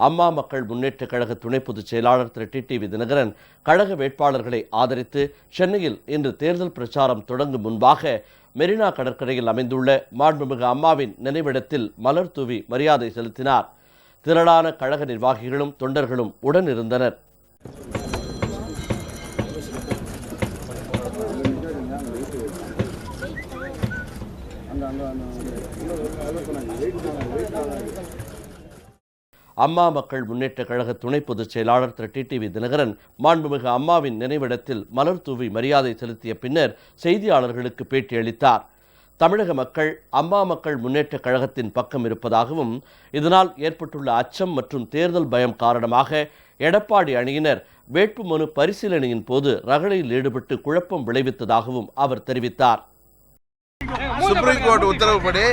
அம்மா மக்கள் முன்னேற்ற கழக துணை பொதுச் செயலாளர் திரு டிடிவி தினகரன் கழக வேட்பாளர்களை ஆதரித்து சென்னையில் இன்று தேர்தல் பிரச்சாரம் தொடங்கும் முன்பாக மெரினா கடற்கரையில் அமைந்துள்ள மாண்புமிகு அம்மாவின் நினைவிடத்தில் மலர் தூவி மரியாதை செலுத்தினார். திரளான கழக நிர்வாகிகளும் தொண்டர்களும் உடன் இருந்தனர். அம்மா மக்கள் முன்னேற்ற கழக துணை பொதுச் செயலாளர் திரு டிடிவி தினகரன் மாண்புமிகு அம்மாவின் நினைவிடத்தில் மலர் தூவி மரியாதை செலுத்திய பின்னர் செய்தியாளர்களுக்கு பேட்டியளித்தார். தமிழக மக்கள் அம்மா மக்கள் முன்னேற்ற கழகத்தின் பக்கம் இருப்பதாகவும் இதனால் ஏற்பட்டுள்ள அச்சம் மற்றும் தேர்தல் பயம் காரணமாக எடப்பாடி அணியினர் வேட்புமனு பரிசீலனையின் போது ரகளையில் ஈடுபட்டு குழப்பம் விளைவித்ததாகவும் அவர் தெரிவித்தார். சுப்ரீம் கோர்ட் உத்தரவுப்படி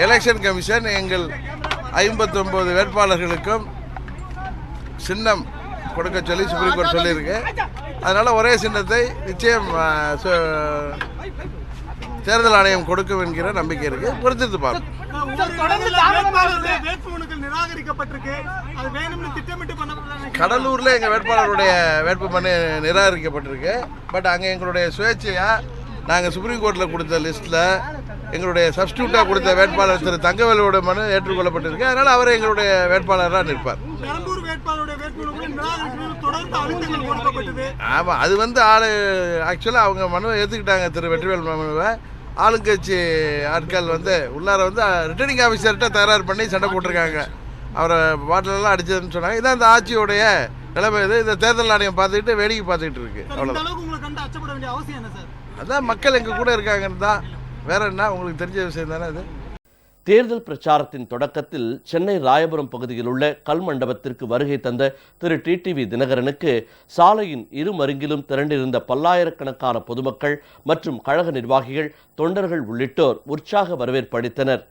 எலெக்ஷன் கமிஷன் எங்கள் 59 வேட்பாளர்களுக்கும் சின்னம் கொடுக்க சொல்லி சுப்ரீம் கோர்ட் சொல்லியிருக்கு. அதனால் ஒரே சின்னத்தை நிச்சயம் தேர்தல் ஆணையம் கொடுக்கும் என்கிற நம்பிக்கை இருக்கு. பொறுத்திருந்து பார்ப்போம். கடலூர்ல எங்க வேட்பாளருடைய வேட்புமனு நிராகரிக்கப்பட்டிருக்கு. பட் அங்கே எங்களுடைய சுயேட்சையா நாங்கள் சுப்ரீம் கோர்ட்டில் கொடுத்த லிஸ்ட்டில் எங்களுடைய சப்ஸ்டியூட்டாக கொடுத்த வேட்பாளர் திரு தங்கவேலோட மனு ஏற்றுக்கொள்ளப்பட்டிருக்கு. அதனால் அவர் எங்களுடைய வேட்பாளராக நிற்பார். ஆமாம், அது ஆளு ஆக்சுவலாக அவங்க மனுவை ஏற்றுக்கிட்டாங்க. திரு வெற்றிவேல் மனுவை ஆளுங்கட்சி ஆட்கள் உள்ளார ரிட்டர்னிங் ஆஃபீஸர்கிட்ட தகராறு பண்ணி சண்டை போட்டிருக்காங்க. அவரை பாட்டிலெல்லாம் அடிச்சதுன்னு சொன்னாங்க. இதான் இந்த ஆட்சியோடைய நிலைமை. இந்த தேர்தல் ஆணையம் பார்த்துக்கிட்டு வேடிக்கை பார்த்துக்கிட்டு இருக்கு. அவ்வளோதான். அதான் மக்கள் எங்கள் கூட இருக்காங்கன்னு தான். வேற என்ன, உங்களுக்கு தெரிஞ்ச விஷயம் தானே அது. தேர்தல் பிரச்சாரத்தின் தொடக்கத்தில் சென்னை ராயபுரம் பகுதியில் உள்ள கல் மண்டபத்திற்கு வருகை தந்த திரு டிடிவி தினகரனுக்கு சாலையின் இரு மருங்கிலும் திரண்டிருந்த பல்லாயிரக்கணக்கான பொதுமக்கள் மற்றும் கழக நிர்வாகிகள், தொண்டர்கள் உள்ளிட்டோர் உற்சாக வரவேற்பு அளித்தனர்.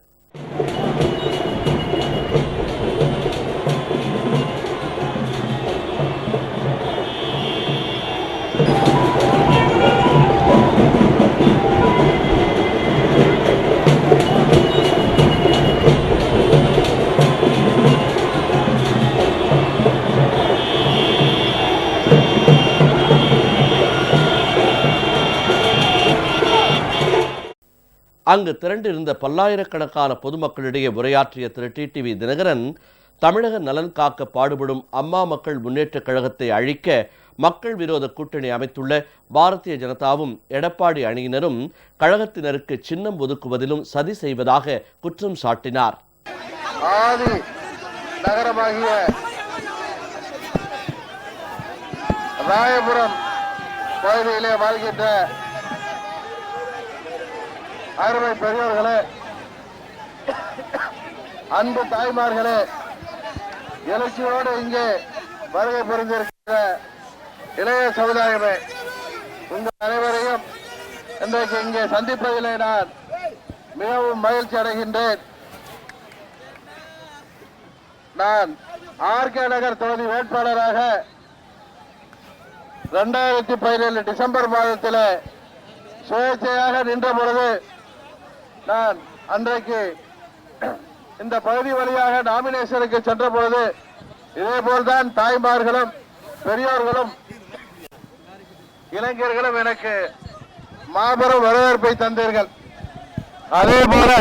அங்கு திரண்டிருந்த பல்லாயிரக்கணக்கான பொதுமக்களிடையே உரையாற்றிய திரு டிடிவி தினகரன், தமிழக நலன் காக்க பாடுபடும் அம்மா மக்கள் முன்னேற்ற கழகத்தை அழிக்க மக்கள் விரோத கூட்டணி அமைத்துள்ள பாரதிய ஜனதாவும் எடப்பாடி அணியினரும் கழகத்தினருக்கு சின்னம் ஒதுக்குவதிலும் சதி செய்வதாக குற்றம் சாட்டினார். ஆதி நகரமாகிய ராயபுரம் பகுதியிலே வாழ்கின்ற அருமை பெரியோர்களே, அன்பு தாய்மார்களே, எழுச்சியோடு இங்கே வருகை புரிந்திருக்கிற இளைய சமுதாயமே, உங்கள் அனைவரையும் இன்றைக்கு இங்கே சந்திப்பதிலே நான் மிகவும் மகிழ்ச்சி அடைகின்றேன். நான் ஆர்கே நகர் தொகுதி வேட்பாளராக 2017 டிசம்பர் மாதத்தில் சுயேட்சையாக நின்ற பொழுது நான் அன்றைக்கு இந்த பகுதி வழியாக நாமினேஷனுக்கு சென்ற பொழுது இதேபோல்தான் தாய்மார்களும் பெரியோர்களும் இளைஞர்களும் எனக்கு மாபெரும் வரவேற்பை தந்தீர்கள். அதே போல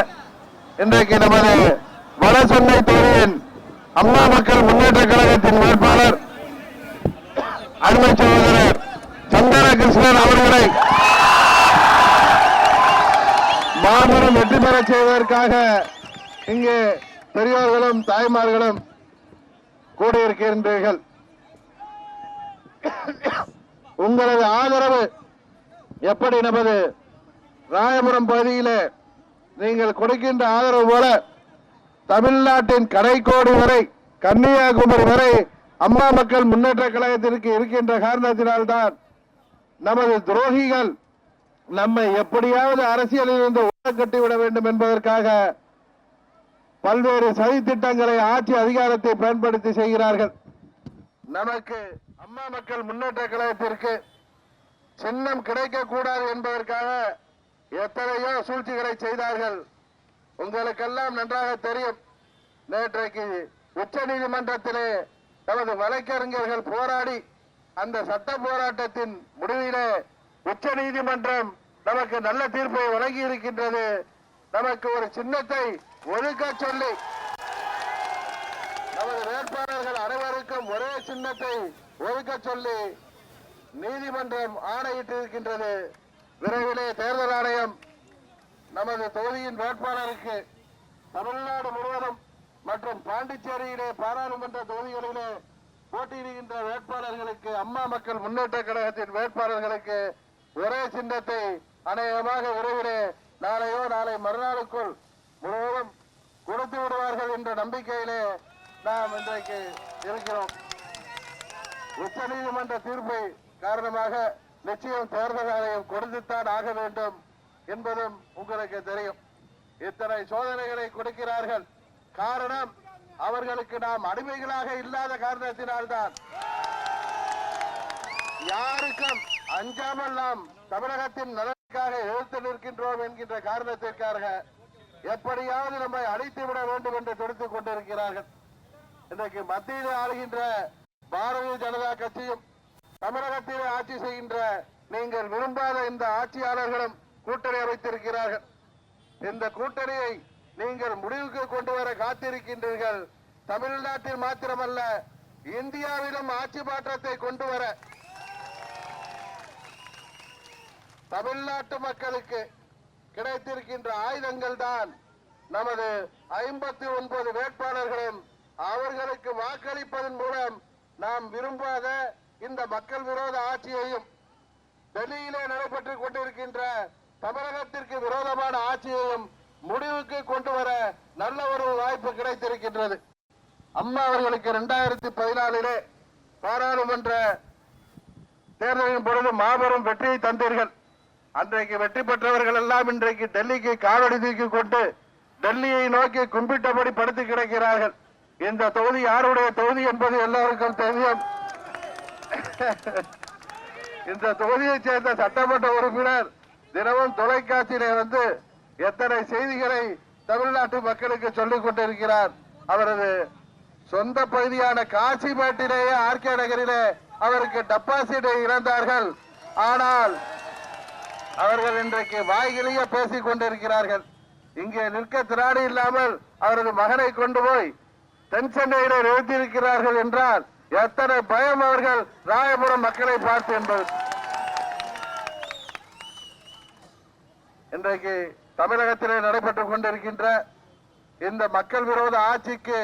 இன்றைக்கு நமது வட சென்னை தொகுதியின் அம்மா மக்கள் முன்னேற்ற கழகத்தின் வேட்பாளர் அருமை சகோதரர் சந்தன கிருஷ்ணன் அவர்களை மாபெரும் வெற்றி பெற செய்வதற்காக இங்கே பெரியோர்களும் தாய்மார்களும் கூடியிருக்கின்றீர்கள். உங்களது ஆதரவு எப்படி நமது ராயபுரம் பகுதியிலே நீங்கள் கொடுக்கின்ற ஆதரவு போல தமிழ்நாட்டின் கடைக்கோடி வரை கன்னியாகுமரி வரை அம்மா மக்கள் முன்னேற்ற கழகத்திற்கு இருக்கின்ற காரணத்தினால்தான் நமது துரோகிகள் நம்மை எப்படியாவது அரசியலில் இருந்து ஓரங்கட்டிவிட வேண்டும் என்பதற்காக பல்வேறு சதி திட்டங்களை ஆட்சி அதிகாரத்தை பயன்படுத்தி செய்கிறார்கள். நமக்கு அம்மா மக்கள் முன்னேற்ற கழகத்திற்கு சின்னம் கிடைக்கக்கூடாது என்பதற்காக எத்தனையோ சூழ்ச்சிகளை செய்தார்கள். உங்களுக்கெல்லாம் நன்றாக தெரியும். நேற்றைக்கு உச்ச நீதிமன்றத்திலே நமது வழக்கறிஞர்கள் போராடி அந்த சட்ட போராட்டத்தின் முடிவிலே உச்ச நீதிமன்றம் நமக்கு நல்ல தீர்ப்பை வழங்கி இருக்கின்றது. நமக்கு ஒரு சின்னத்தை ஒதுக்க சொல்லி நமது வேட்பாளர்கள் அனைவருக்கும் ஒரே சின்னத்தை ஒதுக்க சொல்லி நீதிமன்றம் ஆணையிட்டிருக்கின்றது. விரைவிலே தேர்தல் ஆணையம் நமது தொகுதியின் வேட்பாளருக்கு தமிழ்நாடு முழுவதும் மற்றும் பாண்டிச்சேரியிலே பாராளுமன்ற தொகுதிகளிலே போட்டியிடுகின்ற வேட்பாளர்களுக்கு அம்மா மக்கள் முன்னேற்ற கழகத்தின் வேட்பாளர்களுக்கு ஒரே சின்னத்தை அநேகமாக விரைவிலே நாளையோ நாளை மறுநாளுக்குள் முழுவதும் கொடுத்து விடுவார்கள் என்ற நம்பிக்கையிலே நாம் இன்றைக்கு இருக்கிறோம். உச்ச நீதிமன்ற தீர்ப்பை காரணமாக நிச்சயம் தேர்தல் ஆணையம் கொடுத்துத்தான் ஆக வேண்டும் என்பதும் உங்களுக்கு தெரியும். இத்தனை சோதனைகளை கொடுக்கிறார்கள். காரணம், அவர்களுக்கு நாம் அடிமைகளாக இல்லாத காரணத்தினால்தான். யாருக்கும் அஞ்சாமல் நாம் தமிழகத்தின் நலனுக்காக எழுத்து நிற்கின்றோம் என்கின்ற காரணத்திற்காக எப்படியாவது நம்மை அழித்து விட வேண்டும் என்று துடித்துக் கொண்டிருக்கிறார்கள். இன்றைக்கு மத்தியில் ஆளுகின்ற பாரதிய ஜனதா கட்சியும் தமிழகத்தில் ஆட்சி செய்கின்ற நீங்கள் விரும்பாத இந்த ஆட்சியாளர்களும் கூட்டணி அமைத்திருக்கிறார்கள். இந்த கூட்டணியை நீங்கள் முடிவுக்கு கொண்டு வர காத்திருக்கின்றீர்கள். தமிழ்நாட்டில் மாத்திரமல்ல, இந்தியாவிலும் ஆட்சி மாற்றத்தை கொண்டு வர தமிழ்நாட்டு மக்களுக்கு கிடைத்திருக்கின்ற ஆயுதங்கள் தான் நமது 59 வேட்பாளர்களும் அவர்களுக்கு வாக்களிப்பதன் மூலம் நாம் விரும்பாத இந்த மக்கள் விரோத ஆட்சியையும் டெல்லியிலே நடைபெற்றுக் கொண்டிருக்கின்ற தமிழகத்திற்கு விரோதமான ஆட்சியையும் முடிவுக்கு கொண்டு வர நல்ல ஒரு வாய்ப்பு கிடைத்திருக்கின்றது. அம்மா அவர்களுக்கு 2014 பாராளுமன்ற தேர்தலின் பொழுது மாபெரும் வெற்றியை தந்தீர்கள். அன்றைக்கு வெற்றி பெற்றவர்கள் எல்லாம் இன்றைக்கு டெல்லிக்கு காலடி தூக்கி கொண்டு டெல்லியை நோக்கி கும்பிட்டபடி படுத்து கிடக்கிறார்கள். இந்த தொகுதி யாருடைய தொகுதி என்பது எல்லாருக்கும் தெரியும். இந்த தொகுதியைச் சேர்ந்த சட்டமன்ற உறுப்பினர் தினமும் தொலைக்காட்சியிலே வந்து எத்தனை செய்திகளை தமிழ்நாட்டு மக்களுக்கு சொல்லிக் கொண்டிருக்கிறார். அவரது சொந்த பகுதியான காசிமேட்டிலேயே ஆர்கே நகரிலே அவருக்கு டெபாசிட்டை இழந்தார்கள். ஆனால் அவர்கள் இன்றைக்கு வாய்கிலேயே பேசிக் கொண்டிருக்கிறார்கள். இங்கே நிற்க திராணி இல்லாமல் அவரது மகனை கொண்டு போய் தென் சென்னையிலே நிறுத்தியிருக்கிறார்கள் என்றால் எத்தனை பயம் அவர்கள் ராயபுரம் மக்களை பார்த்து என்பது. இன்றைக்கு தமிழகத்திலே நடைபெற்றுக் கொண்டிருக்கின்ற இந்த மக்கள் விரோத ஆட்சிக்கு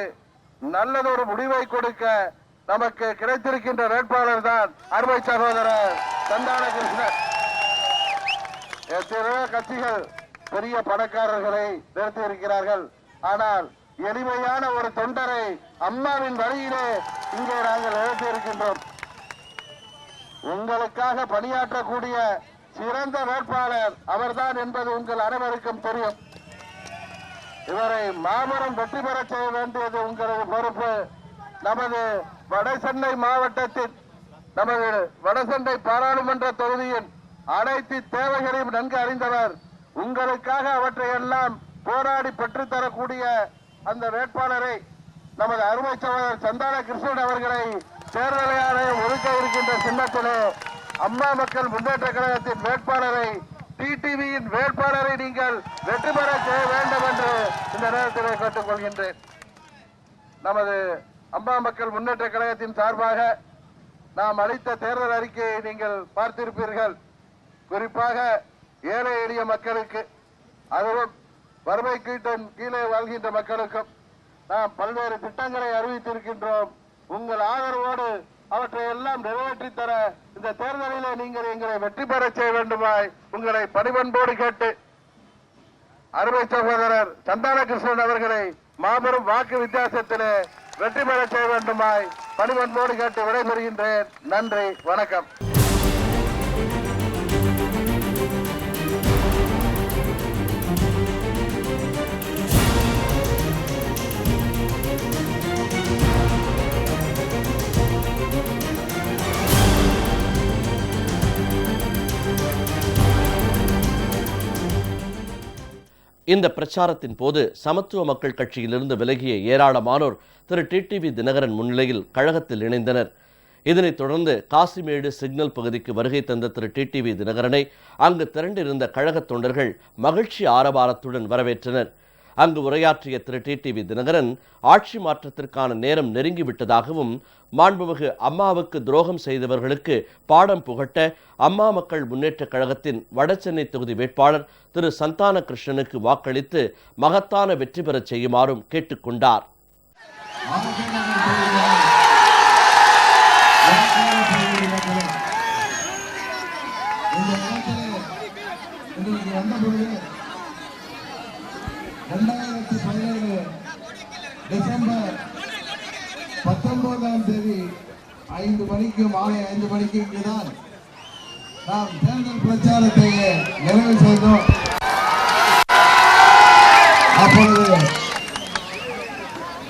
நல்லதொரு முடிவை கொடுக்க நமக்கு கிடைத்திருக்கின்ற வேட்பாளர் தான் அருமை சகோதரர் சந்தான கிருஷ்ணன். எத்தனையோ கட்சிகள் பெரிய பணக்காரர்களை நிறுத்தி இருக்கிறார்கள். ஆனால் எளிமையான ஒரு தொண்டரை அம்மாவின் வழியிலே இங்கே நாங்கள் நிறுத்தி இருக்கின்றோம். உங்களுக்காக பணியாற்றக்கூடிய சிறந்த வேட்பாளர் அவர்தான் என்பது உங்கள் அனைவருக்கும் தெரியும். இவரை மாபெரும் வெற்றி பெற செய்ய வேண்டியது உங்களது பொறுப்பு. நமது வடசென்னை மாவட்டத்தில் நமது வடசென்னை பாராளுமன்ற தொகுதியின் அனைத்து தேவைகளையும் நன்கு அறிந்தவர். உங்களுக்காக அவற்றையெல்லாம் போராடி பெற்றுத்தரக்கூடிய அந்த வேட்பாளரை நமது அருமை சகோதரர் சந்தான கிருஷ்ணன் அவர்களை தேர்தல் ஆணையம் ஒதுக்க இருக்கின்ற சின்னத்திலே அம்மா மக்கள் முன்னேற்ற கழகத்தின் வேட்பாளரை டிடிவியின் வேட்பாளரை நீங்கள் வெற்றி பெற செய்ய வேண்டும் என்று இந்த நேரத்தில் கேட்டுக் கொள்கின்றேன். நமது அம்மா மக்கள் முன்னேற்ற கழகத்தின் சார்பாக நாம் அளித்த தேர்தல் அறிக்கையை நீங்கள் பார்த்திருப்பீர்கள். குறிப்பாக ஏழை எளிய மக்களுக்கு, அதுவும் வறுமை கீட்டின் கீழே வாழ்கின்ற மக்களுக்கும் நாம் பல்வேறு திட்டங்களை அறிவித்திருக்கின்றோம். உங்கள் ஆதரவோடு அவற்றை எல்லாம் நிறைவேற்றி தர இந்த தேர்தலிலே நீங்கள் எங்களை வெற்றி பெற செய்ய வேண்டுமாய் உங்களை பணிவன்போடு கேட்டு அருமை சகோதரர் சந்தான கிருஷ்ணன் அவர்களை மாபெரும் வாக்கு வித்தியாசத்திலே வெற்றி பெற செய்ய வேண்டுமாய் பணிவன்போடு கேட்டு விடைபெறுகின்றேன். நன்றி, வணக்கம். இந்த பிரச்சாரத்தின் போது சமத்துவ மக்கள் கட்சியிலிருந்து விலகிய ஏராளமானோர் திரு டிடிவி தினகரன் முன்னிலையில் கழகத்தில் இணைந்தனர். இதனைத் தொடர்ந்து காசிமேடு சிக்னல் பகுதிக்கு வருகை தந்த திரு டிடிவி தினகரனை அங்கு திரண்டிருந்த கழக தொண்டர்கள் மகிழ்ச்சி ஆரவாரத்துடன் வரவேற்றனர். அங்கு உரையாற்றிய திரு டிடிவி தினகரன் ஆட்சி மாற்றத்திற்கான நேரம் நெருங்கிவிட்டதாகவும், மாண்புமிகு அம்மாவுக்கு துரோகம் செய்தவர்களுக்கு பாடம் புகட்ட அம்மா மக்கள் முன்னேற்ற கழகத்தின் வடசென்னை தொகுதி வேட்பாளர் திரு சந்தான கிருஷ்ணனுக்கு வாக்களித்து மகத்தான வெற்றி பெறச் செய்யுமாறும் கேட்டுக்கொண்டார். டிசம்பர் 19ஆம் தேதி 5 மணிக்கு மாலை 5 மணிக்கு இங்குதான் நாம் தேர்தல் பிரச்சாரத்தை நிறைவு செய்தோம். அப்பொழுது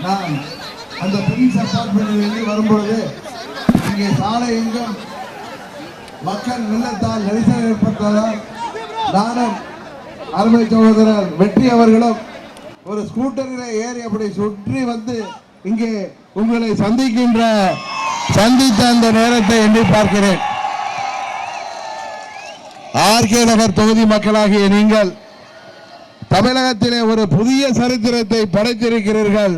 நான் அந்த பிரின்ஸ் அபார்ட்மெண்டில் வரும்பொழுது இங்கே சாலை எங்கும் மக்கள் வெள்ளத்தால் நெரிசல் ஏற்பட்டதால் நானும் அருமை சகோதரர் வெற்றி அவர்களும் ஒரு ஸ்கூட்டரில் ஏறி அப்படி சுற்றி வந்து இங்கே உங்களை சந்தித்த அந்த நேரத்தை எண்ணி பார்க்கிறேன். ஆர்கே நகர் தொகுதி மக்களாகிய நீங்கள் தமிழகத்திலே ஒரு புதிய சரித்திரத்தை படைத்திருக்கிறீர்கள்.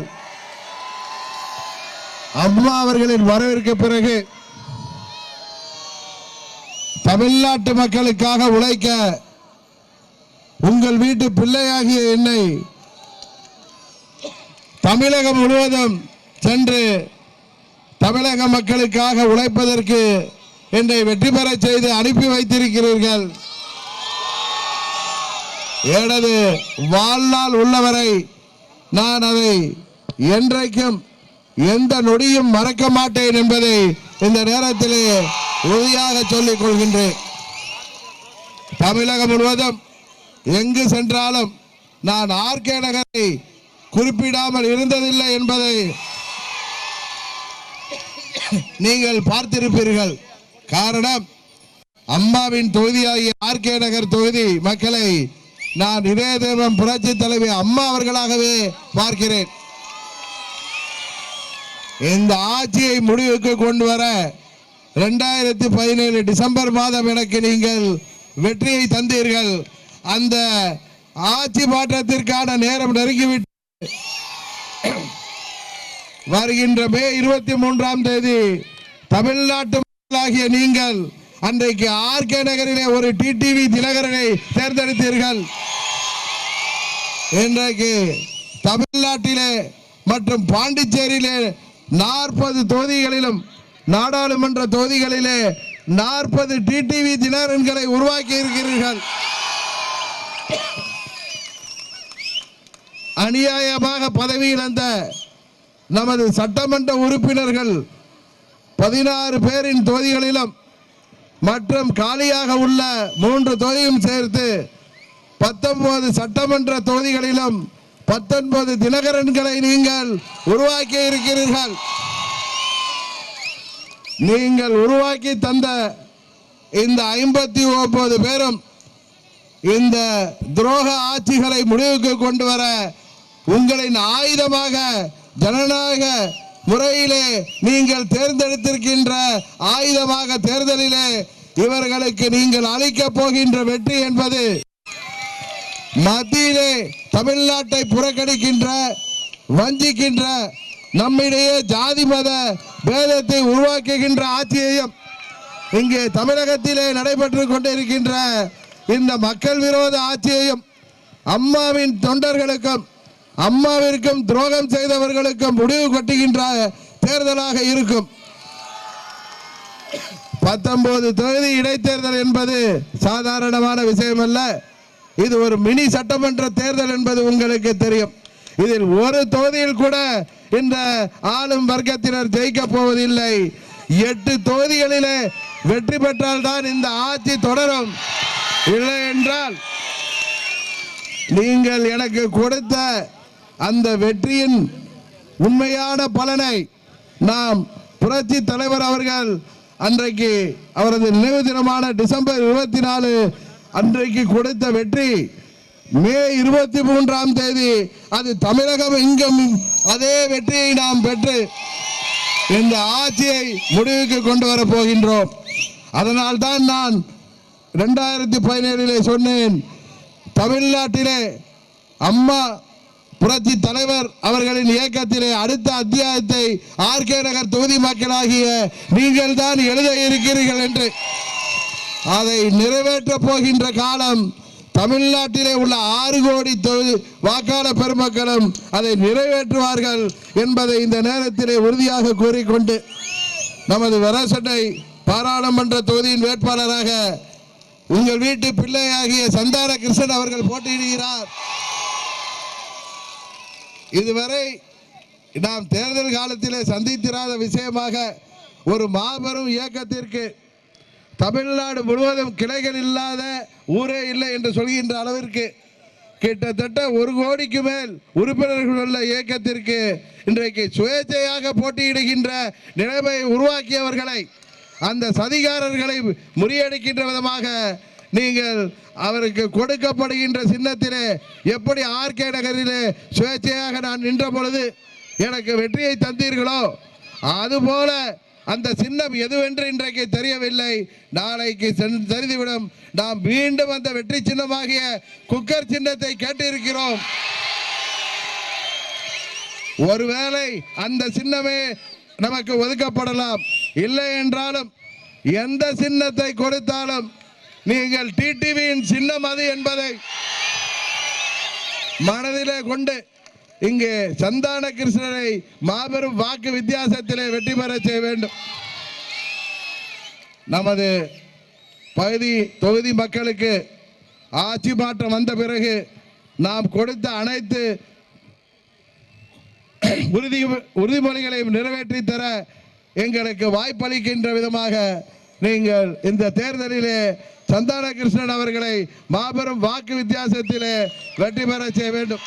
அம்மா அவர்களின் வரவிற்கு பிறகு தமிழ்நாட்டு மக்களுக்காக உழைக்க உங்கள் வீட்டு பிள்ளையாகிய என்னை தமிழகம் முழுவதும் சென்று தமிழக மக்களுக்காக உழைப்பதற்கு என்னை வெற்றி பெற செய்து அனுப்பி வைத்திருக்கிறீர்கள். எனது வாழ்நாள் உள்ளவரை நான் அதை என்றைக்கும் எந்த நொடியும் மறக்க மாட்டேன் என்பதை இந்த நேரத்திலே உறுதியாக சொல்லிக் கொள்கின்றேன். தமிழகம் முழுவதும் எங்கு சென்றாலும் நான் ஆர்கே நகரை குறிப்பிடாமல் இருந்ததில்லை என்பதை நீங்கள் பார்த்திருப்பீர்கள். காரணம், அம்மாவின் தொகுதியாகிய ஆர்கே நகர் தொகுதி மக்களை நான் இதயதேவம் புரட்சி தலைவி அம்மா அவர்களாகவே பார்க்கிறேன். இந்த ஆட்சியை முடிவுக்கு கொண்டு வர 2017 டிசம்பர் மாதம் எனக்கு நீங்கள் வெற்றியை தந்தீர்கள். அந்த ஆட்சி மாற்றத்திற்கான நேரம் நெருங்கிவிட்டு வருகின்ற மே 23ஆம் தேதி தமிழ்நாட்டு மக்களாகிய நீங்கள் அன்றைக்கு ஆர்கே நகரிலே ஒரு டிடிவி தினகரனை தேர்ந்தெடுத்தீர்கள். இன்றைக்கு தமிழ்நாட்டிலே மற்றும் பாண்டிச்சேரியிலே 40 தொகுதிகளிலும் நாடாளுமன்ற தொகுதிகளிலே 40 டிடிவி தினகரன்களை உருவாக்கி இருக்கிறீர்கள். அநியாயமாக பதவியில் வந்த நமது சட்டமன்ற உறுப்பினர்கள் 16 பேரின் தொகுதிகளிலும் மற்றும் காலியாக உள்ள 3 தொகுதியும் சேர்த்து 19 சட்டமன்ற தொகுதிகளிலும் 19 தினகரன்களை நீங்கள் உருவாக்கி இருக்கிறீர்கள். நீங்கள் உருவாக்கி தந்த இந்த 59 பேரும் இந்த துரோக ஆட்சிகளை முடிவுக்கு கொண்டு வர உங்களின் ஆயுதமாக ஜனநாயக முறையிலே நீங்கள் தேர்ந்தெடுத்திருக்கின்ற ஆயுதமாக தேர்தலிலே இவர்களுக்கு நீங்கள் அளிக்கப் போகின்ற வெற்றி என்பது மத்தியிலே தமிழ்நாட்டை புறக்கணிக்கின்ற வஞ்சிக்கின்ற நம்மிடையே ஜாதி மத பேதத்தை உருவாக்குகின்ற ஆட்சியையும் இங்கே தமிழகத்திலே நடைபெற்று கொண்டிருக்கின்ற இந்த மக்கள் விரோத ஆட்சியையும் அம்மாவின் தொண்டர்களுக்கும் அம்மாவிற்கும் துரோகம் செய்தவர்களுக்கும் முடிவு கட்டுகின்ற தேர்தலாக இருக்கும். 19 தொகுதி இடைத்தேர்தல் என்பது சாதாரணமான விஷயம் அல்ல. இது ஒரு மினி சட்டமன்ற தேர்தல் என்பது உங்களுக்கு தெரியும். இதில் ஒரு தொகுதியில் கூட இந்த ஆளும் வர்க்கத்தினர் ஜெயிக்க போவதில்லை. 8 தொகுதிகளிலே வெற்றி பெற்றால் தான் இந்த ஆட்சி தொடரும். இல்லை என்றால் நீங்கள் எனக்கு கொடுத்த அந்த வெற்றியின் உண்மையான பலனை நாம் புரட்சி தலைவர் அவர்கள் அன்றைக்கு அவரது நினைவு தினமான டிசம்பர் 24 அன்றைக்கு கொடுத்த வெற்றி மே 23ஆம் தேதி அது தமிழகம் எங்கும் அதே வெற்றியை நாம் பெற்று இந்த ஆட்சியை முடிவுக்கு கொண்டு வர போகின்றோம். அதனால் தான் நான் 2017 சொன்னேன், தமிழ்நாட்டிலே அம்மா புரட்சி தலைவர் அவர்களின் இயக்கத்திலே அடுத்த அத்தியாயத்தை ஆர்கே நகர் தொகுதி மக்களாகிய நீங்கள் தான் எழுத இருக்கிறீர்கள் என்று. அதை நிறைவேற்ற போகின்ற காலம் தமிழ்நாட்டிலே உள்ள 6 கோடி வாக்காளர் பெருமக்களும் அதை நிறைவேற்றுவார்கள் என்பதை இந்த நேரத்திலே உறுதியாக கூறிக்கொண்டு நமது வரசட்டை பாராளுமன்ற தொகுதியின் வேட்பாளராக உங்கள் வீட்டு பிள்ளையாகிய சந்தான கிருஷ்ணன் அவர்கள் போட்டியிடுகிறார். இதுவரை நாம் தேர்தல் காலத்திலே சந்தித்திராத விஷயமாக ஒரு மாபெரும் இயக்கத்திற்கு தமிழ்நாடு முழுவதும் கிளைகள் இல்லாத ஊரே இல்லை என்று சொல்கின்ற அளவிற்கு கிட்டத்தட்ட 1 கோடிக்கு மேல் உறுப்பினர்கள் உள்ள இயக்கத்திற்கு இன்றைக்கு சுயேட்சையாக போட்டியிடுகின்ற நிலைமையை உருவாக்கியவர்களை, அந்த சதிகாரர்களை முறியடிக்கின்ற விதமாக நீங்கள் அவருக்கு கொடுக்கப்படுகின்ற சின்னத்திலே எப்படி ஆர்கே நகரிலே சுயேட்சையாக நான் நின்ற பொழுது எனக்கு வெற்றியை தந்தீர்களோ அதுபோல அந்த சின்னம் எதுவென்று இன்றைக்கு தெரியவில்லை. நாளைக்கு தெரிந்துவிடும். நாம் மீண்டும் அந்த வெற்றி சின்னமாகிய குக்கர் சின்னத்தை கேட்டிருக்கிறோம். ஒருவேளை அந்த சின்னமே நமக்கு ஒதுக்கப்படலாம். இல்லை என்றாலும் எந்த சின்னத்தை கொடுத்தாலும் நீங்கள் டிடிவியின் சின்னம் அது என்பதை மனதிலே கொண்டு இங்கே சந்தான கிருஷ்ணனை மாபெரும் வாக்கு வித்தியாசத்திலே வெற்றி பெற செய்ய வேண்டும். நமது தொகுதி மக்களுக்கு ஆட்சி மாற்றம் வந்த பிறகு நாம் கொடுத்த அனைத்து உறுதிமொழிகளையும் நிறைவேற்றி தர எங்களுக்கு வாய்ப்பளிக்கின்ற விதமாக நீங்கள் இந்த தேர்தலிலே சந்தான கிருஷ்ணன் அவர்களை மாபெரும் வாக்கு வித்தியாசத்திலே வெற்றி பெற செய்ய வேண்டும்.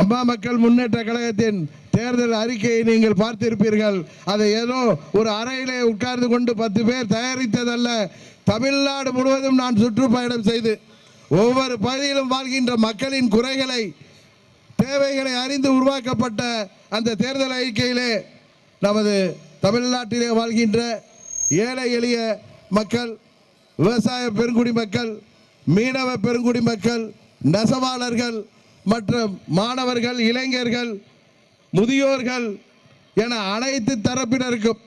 அம்மா மக்கள் முன்னேற்ற கழகத்தின் தேர்தல் அறிக்கையை நீங்கள் பார்த்திருப்பீர்கள். அதை ஏதோ ஒரு அறையிலே உட்கார்ந்து கொண்டு 10 பேர் தயாரித்ததல்ல. தமிழ்நாடு முழுவதும் நான் சுற்றுப்பயணம் செய்து ஒவ்வொரு பகுதியிலும் வாழ்கின்ற மக்களின் குறைகளை, தேவைகளை அறிந்து உருவாக்கப்பட்ட அந்த தேர்தல் அறிக்கையிலே நமது தமிழ்நாட்டிலே வாழ்கின்ற ஏழை எளிய மக்கள், விவசாய பெருங்குடி மக்கள், மீனவ பெருங்குடி மக்கள், நெசவாளர்கள் மற்றும் மாணவர்கள், இளைஞர்கள், முதியோர்கள் என அனைத்து தரப்பினருக்கும்,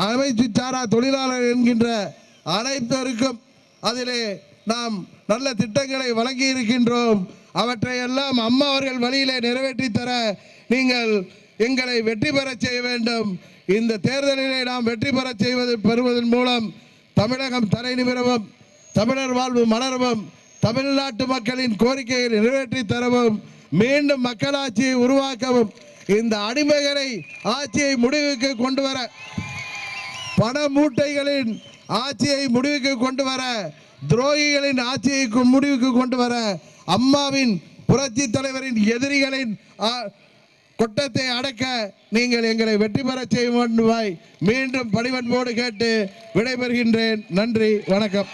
அமைச்சு சாரா தொழிலாளர் என்கின்ற அனைத்தருக்கும் அதிலே நாம் நல்ல திட்டங்களை வழங்கி இருக்கின்றோம். அவற்றையெல்லாம் அம்மா அவர்கள் வழியிலே நிறைவேற்றி தர நீங்கள் எங்களை வெற்றி பெற செய்ய வேண்டும். இந்த தேர்தலிலே நாம் வெற்றி பெற பெறுவதன் மூலம் தமிழகம் தலை நிமிரவும், தமிழர் வாழ்வு மலரவும், தமிழ்நாட்டு மக்களின் கோரிக்கையை நிறைவேற்றி தரவும், மீண்டும் மக்களாட்சியை உருவாக்கவும், இந்த அடிமைகளை ஆட்சியை முடிவுக்கு கொண்டு வர, பண மூட்டைகளின் ஆட்சியை முடிவுக்கு கொண்டு வர, துரோகிகளின் ஆட்சியை முடிவுக்கு கொண்டு வர, அம்மாவின் புரட்சி தலைவரின் எதிரிகளின் கொட்டத்தை அடக்க நீங்கள் எங்களை வெற்றி பெற செய்ய வேண்டுமாய் மீண்டும் பணிவன்போடு கேட்டு விடைபெறுகின்றேன். நன்றி, வணக்கம்.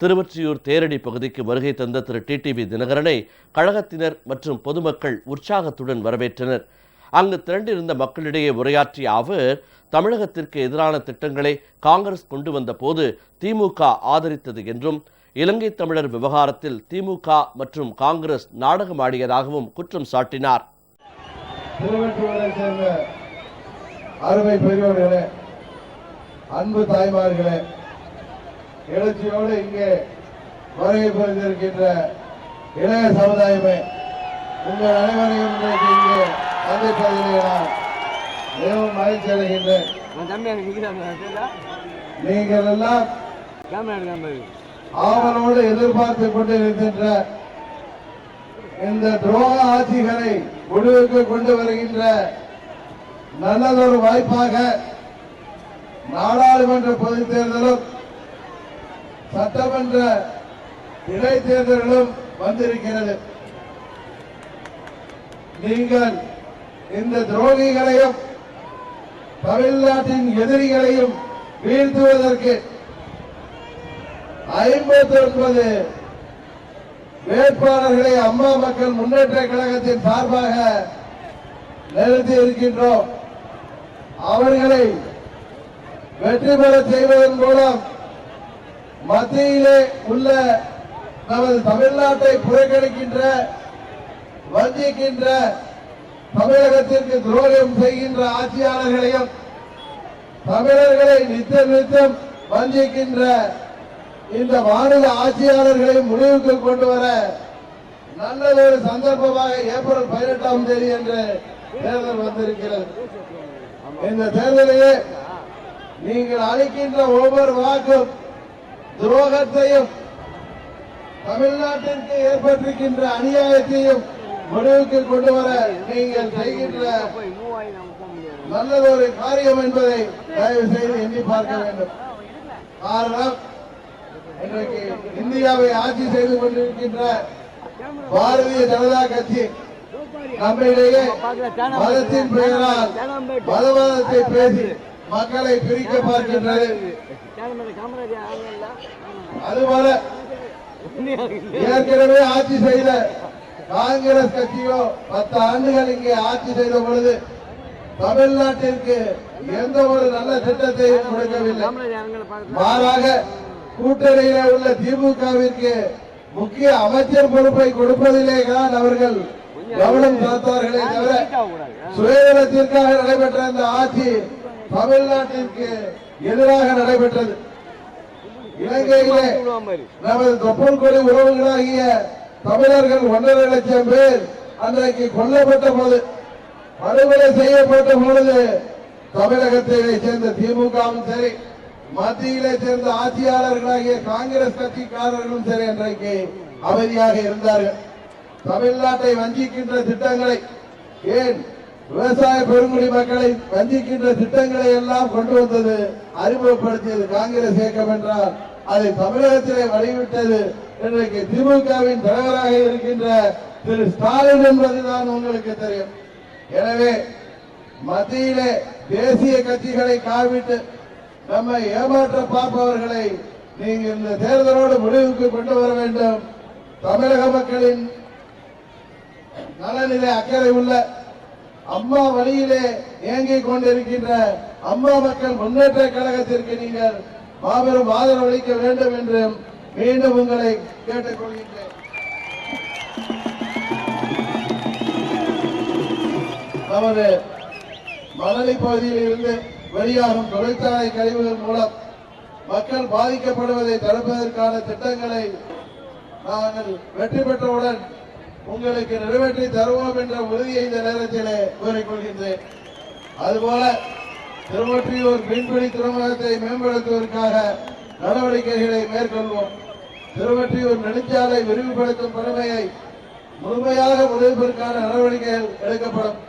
திருவொற்றியூர் தேரடி பகுதிக்கு வருகை தந்த திரு டிடிவி தினகரனை கழகத்தினர் மற்றும் பொதுமக்கள் உற்சாகத்துடன் வரவேற்றனர். அங்கு திரண்டிருந்த மக்களிடையே உரையாற்றிய அவர், தமிழகத்திற்கு எதிரான திட்டங்களை காங்கிரஸ் கொண்டு வந்த போது திமுக ஆதரித்தது என்றும், இலங்கை தமிழர் விவகாரத்தில் திமுக மற்றும் காங்கிரஸ் நாடகமாடியதாகவும் குற்றம் சாட்டினார். திருவொற்றியூரை சேர்ந்த அருமை பெரியோர்களே, அன்பு தாய்மார்களே, எழுச்சியோடு இங்கே வருகை புரிந்திருக்கின்ற இளைய சமுதாயமே, உங்கள் அனைவரையும் இன்றைக்கு இங்கே சந்திப்பதிலே நான் மிகவும் மகிழ்ச்சி அடைகின்றேன். நீங்கள் எல்லாம் ஆவலோடு எதிர்பார்த்து கொண்டிருக்கின்ற இந்த துரோக ஆட்சிகளை முடிவுக்கு கொண்டு வருகின்ற நல்லதொரு வாய்ப்பாக நாடாளுமன்ற பொதுத் தேர்தலும் சட்டமன்ற இடைத்தேர்தல்களும் வந்திருக்கிறது. நீங்கள் இந்த துரோகிகளையும் தமிழ்நாட்டின் எதிரிகளையும் வீழ்த்துவதற்கு 59 வேட்பாளர்களை அம்மா மக்கள் முன்னேற்ற கழகத்தின் சார்பாக நிறுத்தி இருக்கின்றோம். அவர்களை வெற்றி பெற செய்வதன் மூலம் மத்தியிலே உள்ள நமது தமிழ்நாட்டை புறக்கணிக்கின்ற வஞ்சிக்கின்ற தமிழகத்திற்கு துரோகம் செய்கின்ற ஆட்சியாளர்களையும் தமிழர்களை நித்தம் வஞ்சிக்கின்ற இந்த மாநில ஆட்சியாளர்களையும் முடிவுக்கு கொண்டு வர நல்லதொரு சந்தர்ப்பமாக ஏப்ரல் 18ஆம் தேதி என்று தேர்தல் வந்திருக்கிறது. இந்த தேர்தலிலே நீங்கள் அளிக்கின்ற ஒவ்வொரு வாக்கும் துரோகத்தையும் தமிழ்நாட்டிற்கு ஏற்பட்டிருக்கின்ற அநியாயத்தையும் முடிவுக்கு கொண்டு வர நீங்கள் செய்கின்ற நல்லதொரு காரியம் என்பதை தயவு செய்து எண்ணி பார்க்க வேண்டும். காரணம், இன்றைக்கு இந்தியாவை ஆட்சி செய்து கொண்டிருக்கின்ற பாரதிய ஜனதா கட்சி நம்மிடையே மதத்தின் பெயரால் மதவாதத்தை பேசி மக்களை பிரிக்க பார்க்கின்றது. அதுபோல ஏற்கனவே ஆட்சி செய்த காங்கிரஸ் கட்சியோ 10 ஆண்டுகள் இங்கே ஆட்சி செய்த பொழுது தமிழ்நாட்டிற்கு எந்த ஒரு நல்ல திட்டத்தையும் கொடுக்கவில்லை. மாறாக கூட்டணியில உள்ள திமுகவிற்கு முக்கிய அமைச்சர் பொறுப்பை கொடுப்பதிலே தான் அவர்கள் கவனம் செலுத்தார்களே தவிர சுயநலத்திற்காக நடைபெற்ற இந்த ஆட்சி தமிழ்நாட்டிற்கு எதிராக நடைபெற்றது. இலங்கையிலே நமது தொப்புள் கொடி உறவுகளாகிய தமிழர்கள் 1.5 லட்சம் பேர் அன்றைக்கு கொல்லப்பட்ட போது, படுகொலை செய்யப்பட்ட பொழுது தமிழகத்திலே சேர்ந்த திமுகவும் சரி, மத்தியிலே சேர்ந்த ஆட்சியாளர்களாகிய காங்கிரஸ் கட்சிக்காரர்களும் சரி அன்றைக்கு அமைதியாக இருந்தார்கள். தமிழ்நாட்டை வஞ்சிக்கின்ற திட்டங்களை, ஏன் விவசாய பெருங்குடி மக்களை வஞ்சிக்கின்ற திட்டங்களை எல்லாம் கொண்டு வந்தது, அறிமுகப்படுத்தியது காங்கிரஸ் இயக்கம் என்றால் அதை தமிழகத்திலே வழிவிட்டது இன்றைக்கு திமுகவின் தலைவராக இருக்கின்ற திரு ஸ்டாலின் என்பதுதான் உங்களுக்கு தெரியும். எனவே மத்தியிலே தேசிய கட்சிகளை காவிட்டு நம்மை ஏமாற்ற பார்ப்பவர்களை நீங்கள் இந்த தேர்தலோடு முடிவுக்கு கொண்டு வர வேண்டும். தமிழக மக்களின் நலனிலே அக்கறை உள்ள அம்மா வழியிலே இயங்கிக் கொண்டிருக்கின்ற அம்மா மக்கள் முன்னேற்ற கழகத்திற்கு நீங்கள் மாபெரும் ஆதரவு அளிக்க வேண்டும் என்று மீண்டும் உங்களை கேட்டுக் கொள்கின்றேன். நமது மணலி பகுதியில் இருந்து வெளியாகும் தொழிற்சாலை கழிவுகள் மூலம் மக்கள் பாதிக்கப்படுவதை தடுப்பதற்கான திட்டங்களை நாங்கள் வெற்றி பெற்றவுடன் உங்களுக்கு நிறைவேற்றி தருவோம் என்ற உறுதியை இந்த நேரத்திலே கூறிக்கொள்கின்றேன். அதுபோல திருவொற்றியூர் மீன்பிடி துறைமுகத்தை மேம்படுத்துவதற்காக நடவடிக்கைகளை மேற்கொள்வோம். திருவொற்றியூர் நெடுஞ்சாலை விரிவுபடுத்தும் பணியை முழுமையாக முடிப்பதற்கான நடவடிக்கைகள் எடுக்கப்படும்.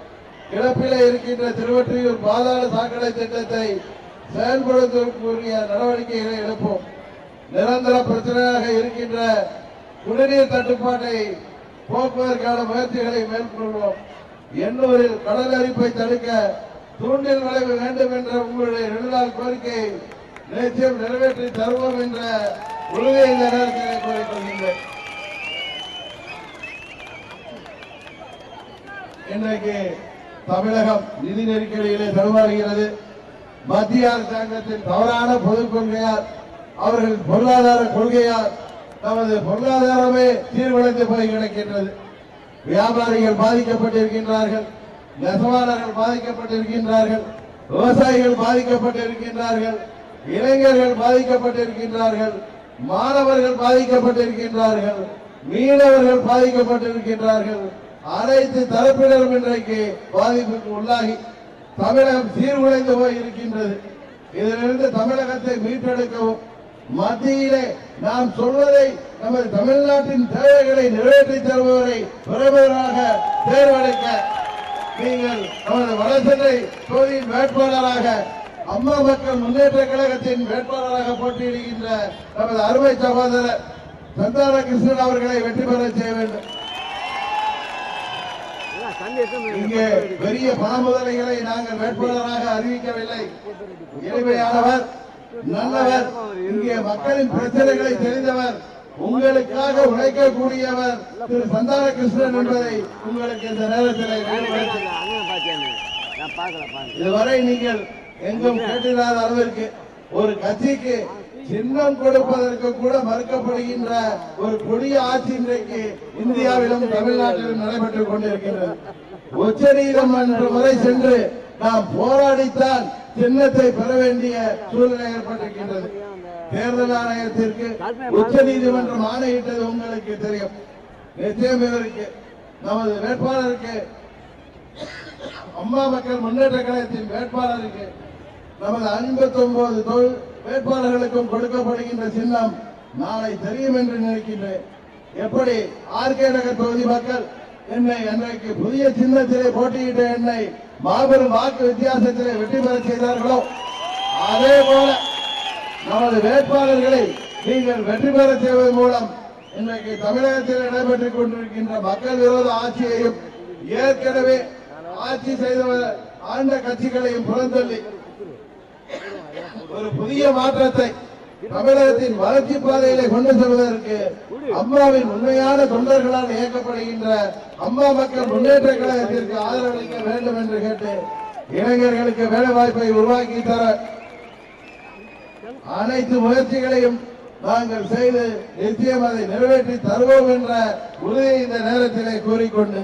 கிடப்பிலே இருக்கின்ற திருவொற்றியூர் பாதாள சாக்கடை திட்டத்தை செயல்படுத்துவதற்குரிய நடவடிக்கைகளை எடுப்போம். நிரந்தர பிரச்சனையாக இருக்கின்ற குடிநீர் தட்டுப்பாட்டை போக்குவதற்கான முயற்சிகளை மேற்கொள்வோம். எண்ணூரில் கடல் அரிப்பை தடுக்க தூண்டில் விளைவு வேண்டும் என்ற உங்களுடைய நெடுநாள் கோரிக்கையை நிச்சயம் நிறைவேற்றி தருவோம் என்ற உறுதியை இந்த நேரத்தில் கோரிக்கொள்கின்றேன். இன்றைக்கு தமிழகம் நிதி நெருக்கடியிலே தடுமாறுகிறது. மத்திய அரசாங்கத்தின் தவறான பொதுக் கொள்கையால், அவர்கள் பொருளாதார கொள்கையால் நமது பொருளாதாரமே சீர்குலைந்து போய் கிடக்கின்றது. வியாபாரிகள் பாதிக்கப்பட்டிருக்கின்றார்கள், நெசவாளர்கள் பாதிக்கப்பட்டிருக்கின்றார்கள், விவசாயிகள் பாதிக்கப்பட்டிருக்கின்றார்கள், இளைஞர்கள் பாதிக்கப்பட்டிருக்கின்றார்கள், மாணவர்கள் பாதிக்கப்பட்டிருக்கின்றார்கள், மீனவர்கள் பாதிக்கப்பட்டிருக்கின்றார்கள். அனைத்து தரப்பினரும் இன்றைக்கு பாதிப்புக்கு உள்ளாகி தமிழகம் சீர்குலைந்து போய் இருக்கின்றது. இதிலிருந்து தமிழகத்தை மீட்டெடுக்கவும், மத்தியிலே நாம் சொல்வதை நமது தமிழ்நாட்டின் தேவைகளை நிறைவேற்றி தருபவரை பிரதமராக தேர்ந்தெடுக்க நீங்கள் நமது வடசென்னை தொகுதியின் வேட்பாளராக அம்மா மக்கள் முன்னேற்ற கழகத்தின் வேட்பாளராக போட்டியிடுகின்ற நமது அருமை சகோதரர் சந்தான கிருஷ்ணன் அவர்களை வெற்றி பெற செய்ய வேண்டும். இங்கே பெரிய பண முதலைகளை நாங்கள் வேட்பாளராக அறிவிக்கவில்லை. எளிமையானவர், நல்லவர், இங்கே மக்களின் பிரச்சனைகளை தெரிந்தவர், உங்களுக்காக உழைக்கக்கூடியவர் திரு சந்தான கிருஷ்ணன் என்பதை உங்களுக்கு இந்த நேரத்தில் இதுவரை நீங்கள் எங்கும் கேட்டிராத அளவிற்கு ஒரு கட்சிக்கு சின்னம் கொடுப்பதற்கு கூட மறுக்கப்படுகின்ற ஒரு கொடிய ஆட்சி இன்றைக்கு இந்தியாவிலும் தமிழ்நாட்டிலும் நடைபெற்றுக் கொண்டிருக்கின்றது. உச்ச நீதிமன்றம் வரை சென்று நாம் போராடித்தான் சின்னத்தை பெற வேண்டிய சூழ்நிலை ஏற்பட்டிருக்கின்றது. தேர்தல் ஆணையத்திற்கு உச்ச நீதிமன்றம் ஆணையிட்டது உங்களுக்கு தெரியும். நிச்சயம் இவருக்கு நமது வேட்பாளருக்கு அம்மா மக்கள் முன்னேற்ற கழகத்தின் வேட்பாளருக்கு நமது 59 வேட்பாளர்களுக்கும் கொடுக்கப்படுகின்ற சின்னம் நாளை தெரியும் என்று நினைக்கின்றேன். எப்படி ஆர்கே நகர் தொகுதி மக்கள் என்னை அன்றைக்கு புதிய சின்னத்திலே போட்டியிட்ட என்னை மாபெரும் வாக்கு வித்தியாசத்திலே வெற்றி பெற செய்தார்களோ அதே போல நமது வேட்பாளர்களை நீங்கள் வெற்றி பெற செய்வதன் மூலம் இன்றைக்கு தமிழகத்தில் நடைபெற்றுக் கொண்டிருக்கின்ற மக்கள் விரோத ஆட்சியையும் ஏற்கனவே ஆட்சி செய்தவர் ஆண்ட கட்சிகளையும் புறந்தள்ளி ஒரு புதிய மாற்றத்தை தமிழகத்தின் வளர்ச்சி பாதையிலே கொண்டு செல்வதற்கு அம்மாவின் உண்மையான தொண்டர்களால் இயக்கப்படுகின்ற அம்மா மக்கள் முன்னேற்ற கழகத்திற்கு ஆதரவளிக்க வேண்டும் என்று கேட்டு இளைஞர்களுக்கு வேலை வாய்ப்பை உருவாக்கி தர அனைத்து முயற்சிகளையும் நாங்கள் செய்து நிச்சயம் அதை நிறைவேற்றி தருவோம் என்ற உறுதியை இந்த நேரத்திலே கூறிக்கொண்டு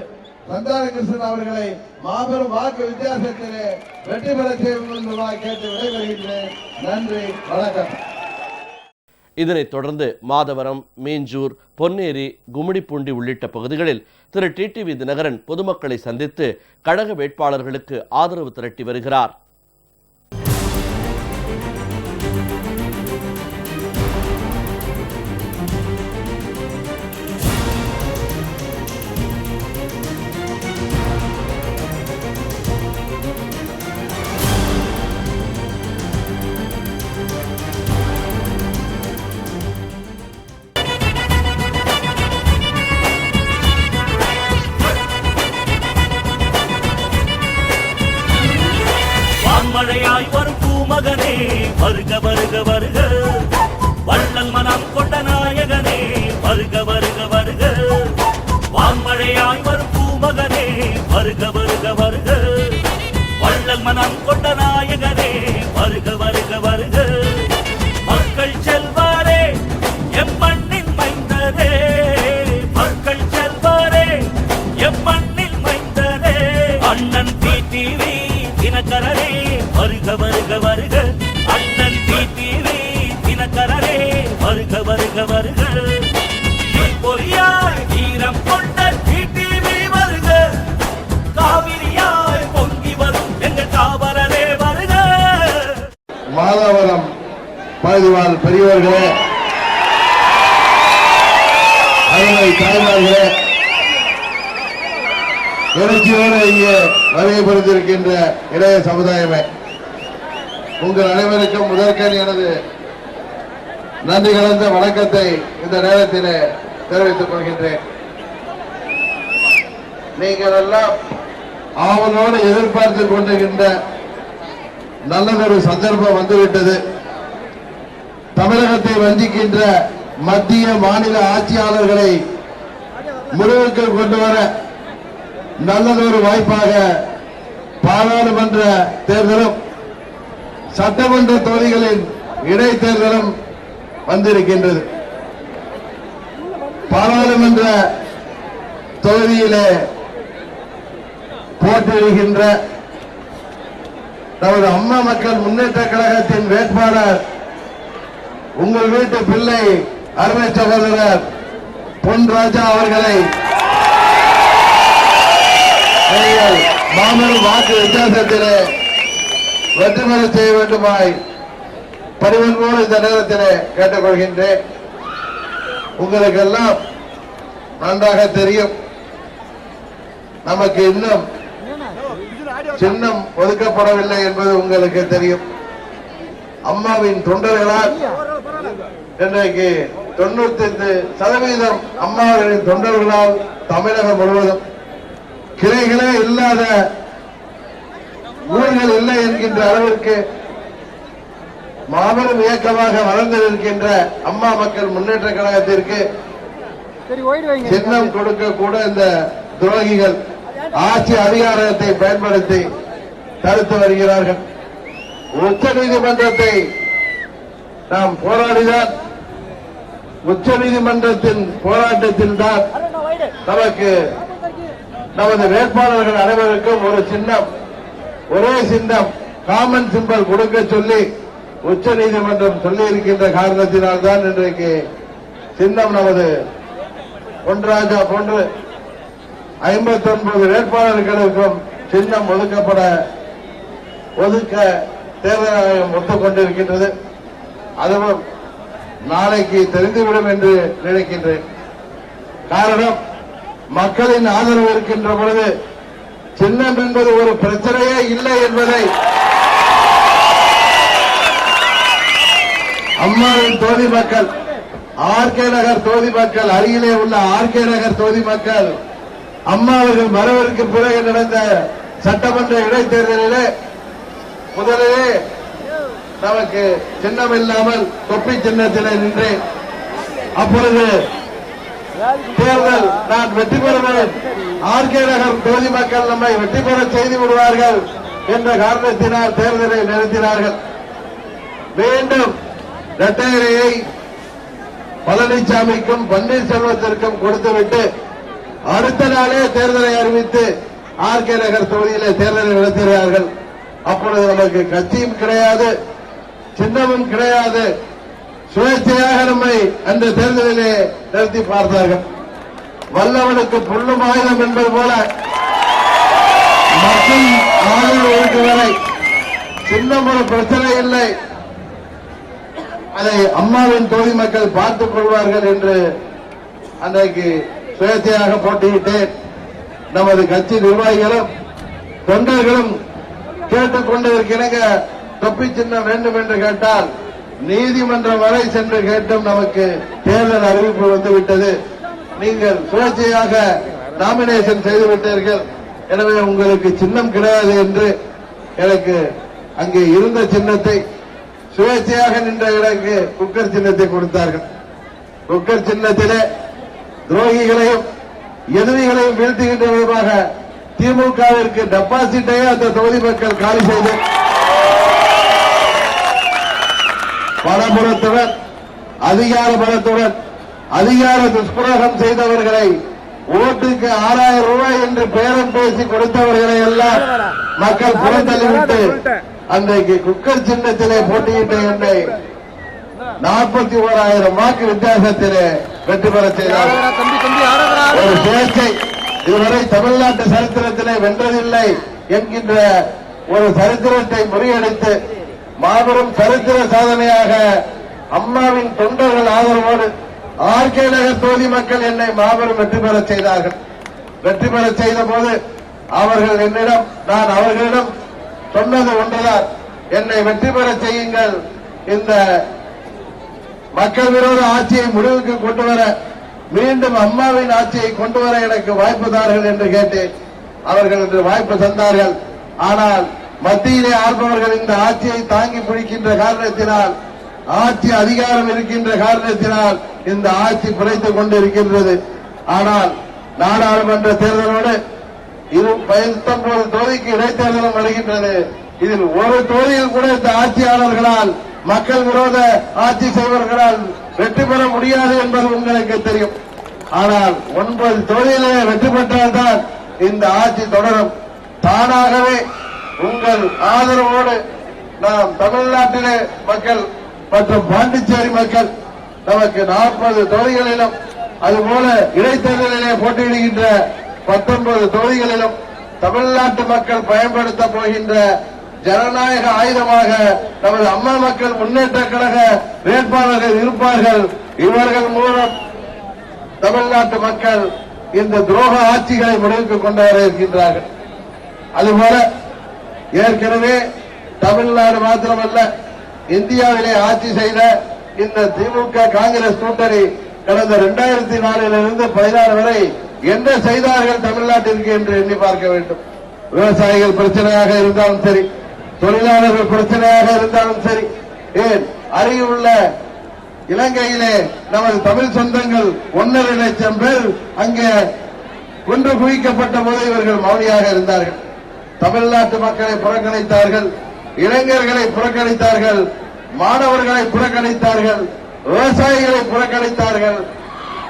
சந்தான கிருஷ்ணன் அவர்களை மாபெரும் வாக்கு வித்தியாசத்திலே வெற்றி பெற செய்வதாக கேட்டு விடைபெறுகின்றேன். நன்றி, வணக்கம். இதனைத் தொடர்ந்து மாதவரம், மீஞ்சூர், பொன்னேரி, கும்மிடிப்பூண்டி உள்ளிட்ட பகுதிகளில் திரு டிடிவி தினகரன் பொதுமக்களை சந்தித்து கழக வேட்பாளர்களுக்கு ஆதரவு திரட்டி வருகிறார். மழையாய் வரும் பூமகனே வருக வருக வருக, வள்ளல் மனம் கொண்ட நாயகனே வருக வருக வருக. வான்மழையாய் வரும் பூமகனே வருக வருக வருக, வள்ளல் மனம் கொண்ட நாயகனே வருக வருக வருக. மக்கள் செல்வாரே எம் மண்ணின் மைந்தரே, மக்கள் செல்வாரே எம் மண்ணின் மைந்தரே. அண்ணன் டிடிவி தினகரனே வருக வருக வருக, அண்ணன் டிடிவி தினகரனே வருக வருக வருக. பொறியாய் வீரம் கொண்ட டிடிவி வருக, காவிரியாய் பொங்கி வரும் எங்கள் காவலரே வருக. மாதவரம் பகுதிவாழ் பெரியவர்களே, அருமை தாய்மார்களே, எழுச்சியோடு இங்கே வருகை புரிந்திருக்கின்ற இளைய சமுதாயமே, உங்கள் அனைவருக்கும் முதற்கண் எனது நன்றி கலந்த வணக்கத்தை இந்த நேரத்தில் தெரிவித்துக் கொள்கின்றேன். நீங்கள் எல்லாம் ஆவலோடு எதிர்பார்த்து கொண்டிருக்கின்ற நல்லதொரு சந்தர்ப்பம் வந்துவிட்டது. தமிழகத்தை வஞ்சிக்கின்ற மத்திய மாநில ஆட்சியாளர்களை முடிவுக்கு கொண்டு வர நல்லதொரு வாய்ப்பாக பாராளுமன்ற தேர்தலும் சட்டமன்ற தொகுதிகளின் இடைத்தேர்தலும் வந்திருக்கின்றது. பாராளுமன்ற தொகுதியிலே போட்டியிடுகின்ற நமது அம்மா மக்கள் முன்னேற்ற கழகத்தின் வேட்பாளர் உங்கள் வீட்டு பிள்ளை அருமை சகோதரர் பொன் ராஜா அவர்களை மாபெரும் வாக்கு வித்தியாசத்திலே வெற்றி பெற செய்ய வேண்டுமாய் பணிவன்போடு இந்த நேரத்தில் கேட்டுக்கொள்கின்றேன். உங்களுக்கெல்லாம் நன்றாக தெரியும், நமக்கு இன்னும் சின்னம் ஒதுக்கப்படவில்லை என்பது உங்களுக்கு தெரியும். அம்மாவின் தொண்டர்களால் இன்றைக்கு 95% அம்மாவின் தொண்டர்களால் தமிழகம் முழுவதும் கிளைகளே இல்லாத ஊர்கள் இல்லை என்கின்ற அளவிற்கு மாபெரும் இயக்கமாக வளர்ந்து நிற்கின்ற அம்மா மக்கள் முன்னேற்ற கழகத்திற்கு சின்னம் கொடுக்க கூட இந்த துரோகிகள் ஆட்சி அதிகாரத்தை பயன்படுத்தி தடுத்து வருகிறார்கள். உச்ச நீதிமன்றத்தை நாம் போராடிதான், உச்ச நீதிமன்றத்தின் போராட்டத்தில் தான் நமக்கு நமது வேட்பாளர்கள் அனைவருக்கும் ஒரு சின்னம், ஒரே சின்னம், காமன் சிம்பல் கொடுக்க சொல்லி உச்ச நீதிமன்றம் சொல்லி இருக்கின்ற காரணத்தினால் தான் இன்றைக்கு சின்னம் நமது பொன்ராஜா போன்று 59 வேட்பாளர்களுக்கும் சின்னம் ஒதுக்க தேர்தல் ஆணையம் ஒத்துக்கொண்டிருக்கின்றது. அதுவும் நாளைக்கு தெரிந்துவிடும் என்று நினைக்கின்றேன். காரணம், மக்களின் ஆதரவு இருக்கின்ற பொழுது சின்னம் என்பது ஒரு பிரச்சனையே இல்லை என்பதை அம்மாவின் தொகுதி மக்கள், ஆர்கே நகர் தொகுதி மக்கள், அருகிலே உள்ள ஆர்கே நகர் தொகுதி மக்கள் அம்மாவர்கள் மறைவிற்கு பிறகு நடந்த சட்டமன்ற இடைத்தேர்தலிலே முதலிலே நமக்கு சின்னம் இல்லாமல் தொப்பி சின்னத்திலே நின்றேன். அப்பொழுது தேர்தல் நான் வெற்றி பெறுவேன், ஆர்கே நகர் தொகுதி மக்கள் நம்மை வெற்றி பெற செய்து விடுவார்கள் என்ற காரணத்தினால் தேர்தலை நிறுத்தினார்கள். மீண்டும் இரட்டையரையை பழனிசாமிக்கும் பன்னீர்செல்வத்திற்கும் கொடுத்துவிட்டு அடுத்த நாளே தேர்தலை அறிவித்து ஆர்கே நகர் தொகுதியிலே தேர்தலை நடத்துகிறார்கள். அப்பொழுது நமக்கு கட்சியும் கிடையாது, சின்னமும் கிடையாது. சுயேட்சையாக நம்மை அந்த தேர்தலிலே நிறுத்தி பார்த்தார்கள். வல்லவனுக்கு புல்லும் ஆயுதம் என்பது போல மக்கள் ஆதரவு இருக்கும் வரை சின்னம் ஒரு பிரச்சனை இல்லை, அதை அம்மாவின் தொகுதி மக்கள் பார்த்துக் கொள்வார்கள் என்று அன்றைக்கு சுயேட்சையாக போட்டியிட்டேன். நமது கட்சி நிர்வாகிகளும் தொண்டர்களும் கேட்டுக் கொண்டிருக்கிறங்க, தொப்பி சின்னம் வேண்டும் என்று கேட்டால் நீதிமன்றம் வரை சென்று கேட்டும் நமக்கு தேர்தல் அறிவிப்பு வந்துவிட்டது. நீங்கள் சுயேட்சையாக நாமினேஷன் செய்துவிட்டீர்கள், எனவே உங்களுக்கு சின்னம் கிடையாது என்று எனக்கு அங்கே இருந்த சின்னத்தை, சுயேட்சையாக நின்ற எனக்கு குக்கர் சின்னத்தை கொடுத்தார்கள். குக்கர் சின்னத்திலே துரோகிகளையும் எதிரிகளையும் வீழ்த்துகின்ற விதமாக திமுகவிற்கு டெபாசிட்டையே அந்த தொகுதி மக்கள் காலி செய்து பலபுரத்துடன் அதிகார பலத்துடன் அதிகார துஷ்பிரயோகம் செய்தவர்களை, ஓட்டுக்கு 6000 ரூபாய் என்று பேரம் பேசி கொடுத்தவர்களை எல்லாம் மக்கள் புறந்தள்ளிவிட்டு அன்றைக்கு குக்கர் சின்னத்திலே போட்டியிட்ட என்னை 41,000 வாக்கு வித்தியாசத்திலே வெற்றி பெற செய்தார். ஒரு சுயேட்சை இதுவரை தமிழ்நாட்டு சரித்திரத்திலே வென்றதில்லை என்கின்ற ஒரு சரித்திரத்தை முறியடித்து மாபெரும் சரித்திர சாதனையாக அம்மாவின் தொண்டர்கள் ஆதரவோடு ஆர்கே நகர் தொகுதி மக்கள் என்னை மாபெரும் வெற்றி பெற செய்தார்கள். வெற்றி பெற செய்த போது அவர்கள் என்னிடம், நான் அவர்களிடம் சொன்னது ஒன்றுதான், என்னை வெற்றி பெற செய்யுங்கள், இந்த மக்கள் விரோத ஆட்சியை முடிவுக்கு கொண்டு வர, மீண்டும் அம்மாவின் ஆட்சியை கொண்டு வர எனக்கு வாய்ப்பு தார்கள் என்று கேட்டேன். அவர்கள் இன்று வாய்ப்பு தந்தார்கள். ஆனால் மத்தியிலே ஆள்பவர்கள் இந்த ஆட்சியை தாங்கி பிடிக்கின்ற காரணத்தினால், ஆட்சி அதிகாரம் இருக்கின்ற காரணத்தினால் இந்த ஆட்சி பிழைத்துக் கொண்டிருக்கின்றது. ஆனால் நாடாளுமன்ற தேர்தலோடு 19 தொகுதிக்கு இடைத்தேர்தலும் வருகின்றது. இதில் ஒரு தொகுதியில் கூட இந்த ஆட்சியாளர்களால், மக்கள் விரோத ஆட்சி செய்வர்களால் வெற்றி பெற முடியாது என்பது உங்களுக்கு தெரியும். ஆனால் 9 தொகுதியிலே வெற்றி பெற்றால்தான் இந்த ஆட்சி தொடரும். தானாகவே உங்கள் ஆதரவோடு நாம் தமிழ்நாட்டிலே மக்கள் மற்றும் பாண்டிச்சேரி மக்கள் நமக்கு 40 தொகுதிகளிலும், அதுபோல இடைத்தேர்தலிலே போட்டியிடுகின்ற 19 தொகுதிகளிலும் தமிழ்நாட்டு மக்கள் பயன்படுத்த போகின்ற ஜனநாயக ஆயுதமாக நமது அம்மா மக்கள் முன்னேற்ற கழக வேட்பாளர்கள் இருப்பார்கள். இவர்கள் மூலம் தமிழ்நாட்டு மக்கள் இந்த துரோக ஆட்சிகளை முடிவுக்கு கொண்டு வர இருக்கின்றார்கள். அதுபோல ஏற்கனவே தமிழ்நாடு மாத்திரமல்ல, இந்தியாவிலே ஆட்சி செய்த இந்த திமுக காங்கிரஸ் கூட்டணி கடந்த 2004 16 வரை என்ன செய்தார்கள் தமிழ்நாட்டிற்கு என்று எண்ணி பார்க்க வேண்டும். விவசாயிகள் பிரச்சனையாக இருந்தாலும் சரி, தொழிலாளர்கள் பிரச்சனையாக இருந்தாலும் சரி, ஏன் அருகிலுள்ள இலங்கையிலே நமது தமிழ் சொந்தங்கள் 1.5 லட்சம் பேர் அங்கே கொன்று குவிக்கப்பட்ட போது இவர்கள் மௌனியாக இருந்தார்கள். தமிழ்நாட்டு மக்களை புறக்கணித்தார்கள், இளைஞர்களை புறக்கணித்தார்கள், மாணவர்களை புறக்கணித்தார்கள், விவசாயிகளை புறக்கணித்தார்கள்,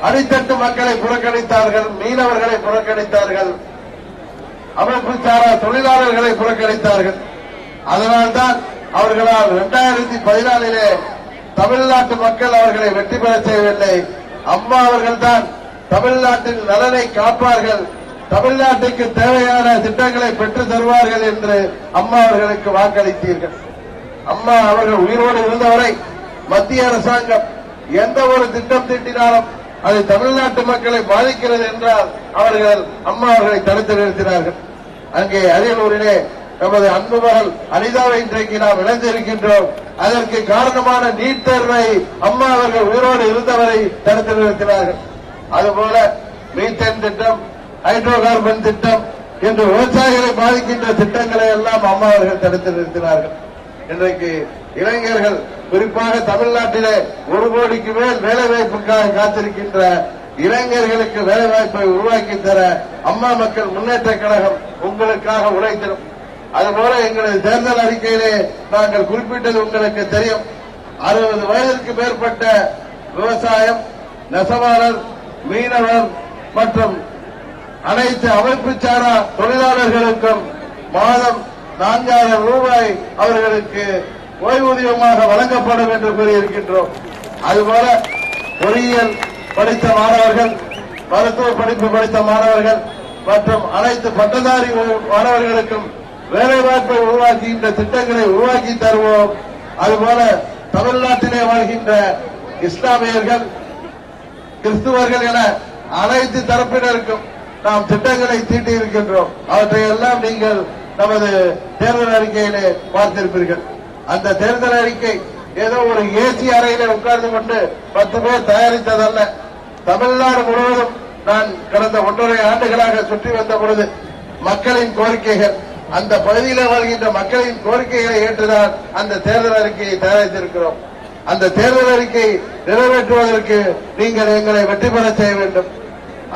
அடித்தட்டு மக்களை புறக்கணித்தார்கள், மீனவர்களை புறக்கணித்தார்கள், அமைப்பு சாரா தொழிலாளர்களை புறக்கணித்தார்கள். அதனால்தான் அவர்களால் 2014 தமிழ்நாட்டு மக்கள் அவர்களை வெற்றி பெற செய்யவில்லை. அம்மா அவர்கள் தான் தமிழ்நாட்டின் நலனை காப்பார்கள், தமிழ்நாட்டுக்கு தேவையான திட்டங்களை பெற்று தருவார்கள் என்று அம்மா அவர்களுக்கு வாக்களித்தீர்கள். அம்மா அவர்கள் உயிரோடு இருந்தவரை மத்திய அரசாங்கம் எந்த ஒரு திட்டம் தீட்டினாலும் அது தமிழ்நாட்டு மக்களை பாதிக்கிறது என்றால் அவர்கள் அம்மா அவர்களை தடுத்து நிறுத்தினார்கள். அங்கே அரியலூரிலே நமது அன்பு மகள் அனிதாவை இன்றைக்கு நாம் இழந்திருக்கின்றோம். அதற்கு காரணமான நீட் தேர்வை அம்மா அவர்கள் உயிரோடு இருந்தவரை தடுத்து நிறுத்தினார்கள். அதுபோல மீத்தேன் திட்டம், ஹைட்ரோ கார்பன் திட்டம் என்று விவசாயிகளை பாதிக்கின்ற திட்டங்களை எல்லாம் அம்மா அவர்கள் தடுத்து நிறுத்தினார்கள். இன்றைக்கு இளைஞர்கள் குறிப்பாக தமிழ்நாட்டிலே 1 கோடிக்கு மேல் வேலைவாய்ப்புக்காக காத்திருக்கின்ற இளைஞர்களுக்கு வேலைவாய்ப்பை உருவாக்கி தர அம்மா மக்கள் முன்னேற்ற கழகம் உங்களுக்காக உழைத்திடும். அதுபோல எங்களது தேர்தல் அறிக்கையிலே நாங்கள் குறிப்பிட்டது உங்களுக்கு தெரியும். 60 வயதிற்கு மேற்பட்ட விவசாயம், நெசவாளர், மீனவர் மற்றும் அனைத்து அமைப்பு சாரா தொழிலாளர்களுக்கும் மாதம் 4000 ரூபாய் அவர்களுக்கு ஓய்வூதியமாக வழங்கப்படும் என்று கூறியிருக்கின்றோம். அதுபோல பொறியியல் படித்த மாணவர்கள், மருத்துவ படிப்பு படித்த மாணவர்கள் மற்றும் அனைத்து பட்டதாரி மாணவர்களுக்கும் வேலைவாய்ப்பை உருவாக்குகின்ற திட்டங்களை உருவாக்கி தருவோம். அதுபோல தமிழ்நாட்டிலே வாழ்கின்ற இஸ்லாமியர்கள், கிறிஸ்துவர்கள் என அனைத்து தரப்பினருக்கும் நாம் திட்டங்களை தீட்டியிருக்கின்றோம். அவற்றையெல்லாம் நீங்கள் நமது தேர்தல் அறிக்கையிலே பார்த்திருப்பீர்கள். அந்த தேர்தல் அறிக்கை ஏதோ ஒரு ஏசி அறையிலே உட்கார்ந்து கொண்டு 10 பேர் தயாரித்ததல்ல. தமிழ்நாடு முழுவதும் நான் கடந்த 1.5 ஆண்டுகளாக சுற்றி வந்த பொழுது மக்களின் கோரிக்கைகள், அந்த பகுதியில் வாழ்கின்ற மக்களின் கோரிக்கைகளை ஏற்றுதான் அந்த தேர்தல் அறிக்கையை தயாரித்திருக்கிறோம். அந்த தேர்தல் அறிக்கை நிறைவேற்றுவதற்கு நீங்கள் எங்களை வெற்றி பெற செய்ய வேண்டும்.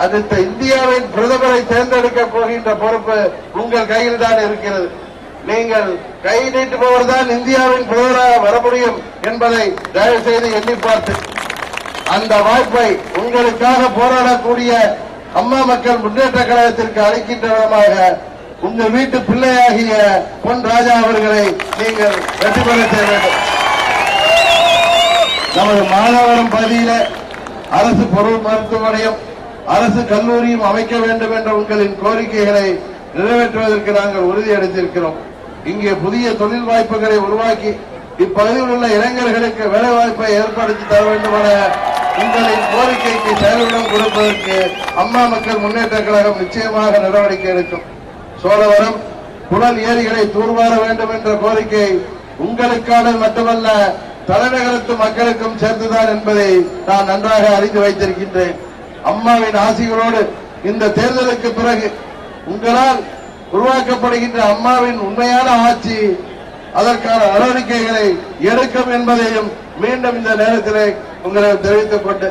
அடுத்த இந்தியாவின் பிரதமரை தேர்ந்தெடுக்க போகின்ற பொறுப்பு உங்கள் கையில் தான் இருக்கிறது. நீங்கள் கை நீட்டுபவர் தான் இந்தியாவின் பிரதமராக வர முடியும் என்பதை தயவு செய்து எண்ணி பார்த்து அந்த வாய்ப்பை உங்களுக்காக போராடக்கூடிய அம்மா மக்கள் முன்னேற்ற கழகத்திற்கு அளிக்கின்ற விதமாக உங்கள் வீட்டு பிள்ளையாகிய பொன் ராஜா அவர்களை நீங்கள் வெற்றி பெற செய்ய வேண்டும். நமது மாதவரம் பகுதியில அரசு பொருள் மருத்துவமனையும் அரசு கல்லூரியும் அமைக்க வேண்டும் என்ற உங்களின் கோரிக்கைகளை நிறைவேற்றுவதற்கு நாங்கள் உறுதியளித்திருக்கிறோம். இங்கே புதிய தொழில் வாய்ப்புகளை உருவாக்கி இப்பகுதியில் உள்ள இளைஞர்களுக்கு வேலைவாய்ப்பை ஏற்படுத்தி தர வேண்டும் என உங்களின் கோரிக்கைக்கு செயலுடன் கொடுப்பதற்கு அம்மா மக்கள் முன்னேற்ற கழகம் நிச்சயமாக நடவடிக்கை எடுக்கும். சோழவரம் புனல் ஏரிகளை தூர்வார வேண்டும் என்ற கோரிக்கை உங்களுக்கான மட்டுமல்ல, தலைநகரத்து மக்களுக்கும் சேர்ந்துதான் என்பதை நான் நன்றாக அறிந்து வைத்திருக்கின்றேன். அம்மாவின் ஆசிகளோடு இந்த தேர்தலுக்கு பிறகு உங்களால் உருவாக்கப்படுகின்ற அம்மாவின் உண்மையான ஆட்சி அதற்கான நடவடிக்கைகளை எடுக்கும் என்பதையும் மீண்டும் இந்த நேரத்திலே உங்களுக்கு தெரிவித்துக் கொண்டு,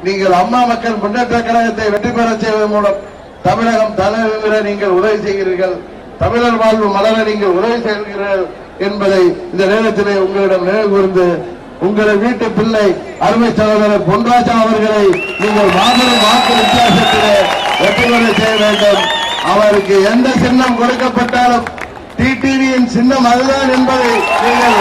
நீங்கள் அம்மா மக்கள் முன்னேற்ற கழகத்தை வெற்றி பெற செய்வதன் மூலம் தமிழகம் தலைவர நீங்கள் உதவி செய்கிறீர்கள், தமிழர் வாழ்வு மலர நீங்கள் உதவி செய்கிறீர்கள் என்பதை இந்த நேரத்திலே உங்களிடம் நினைவு கூர்ந்து, உங்களை வீட்டு பிள்ளை அருமை சகோதரர் பொன்ராஜா அவர்களை நீங்கள் மாபெரும் வாக்கு வித்தியாசத்திலே வெற்றி பெற செய்ய வேண்டும். அவருக்கு எந்த சின்னம் கொடுக்கப்பட்டாலும் டிடிவியின் சின்னம் அதுதான் என்பதை நீங்கள்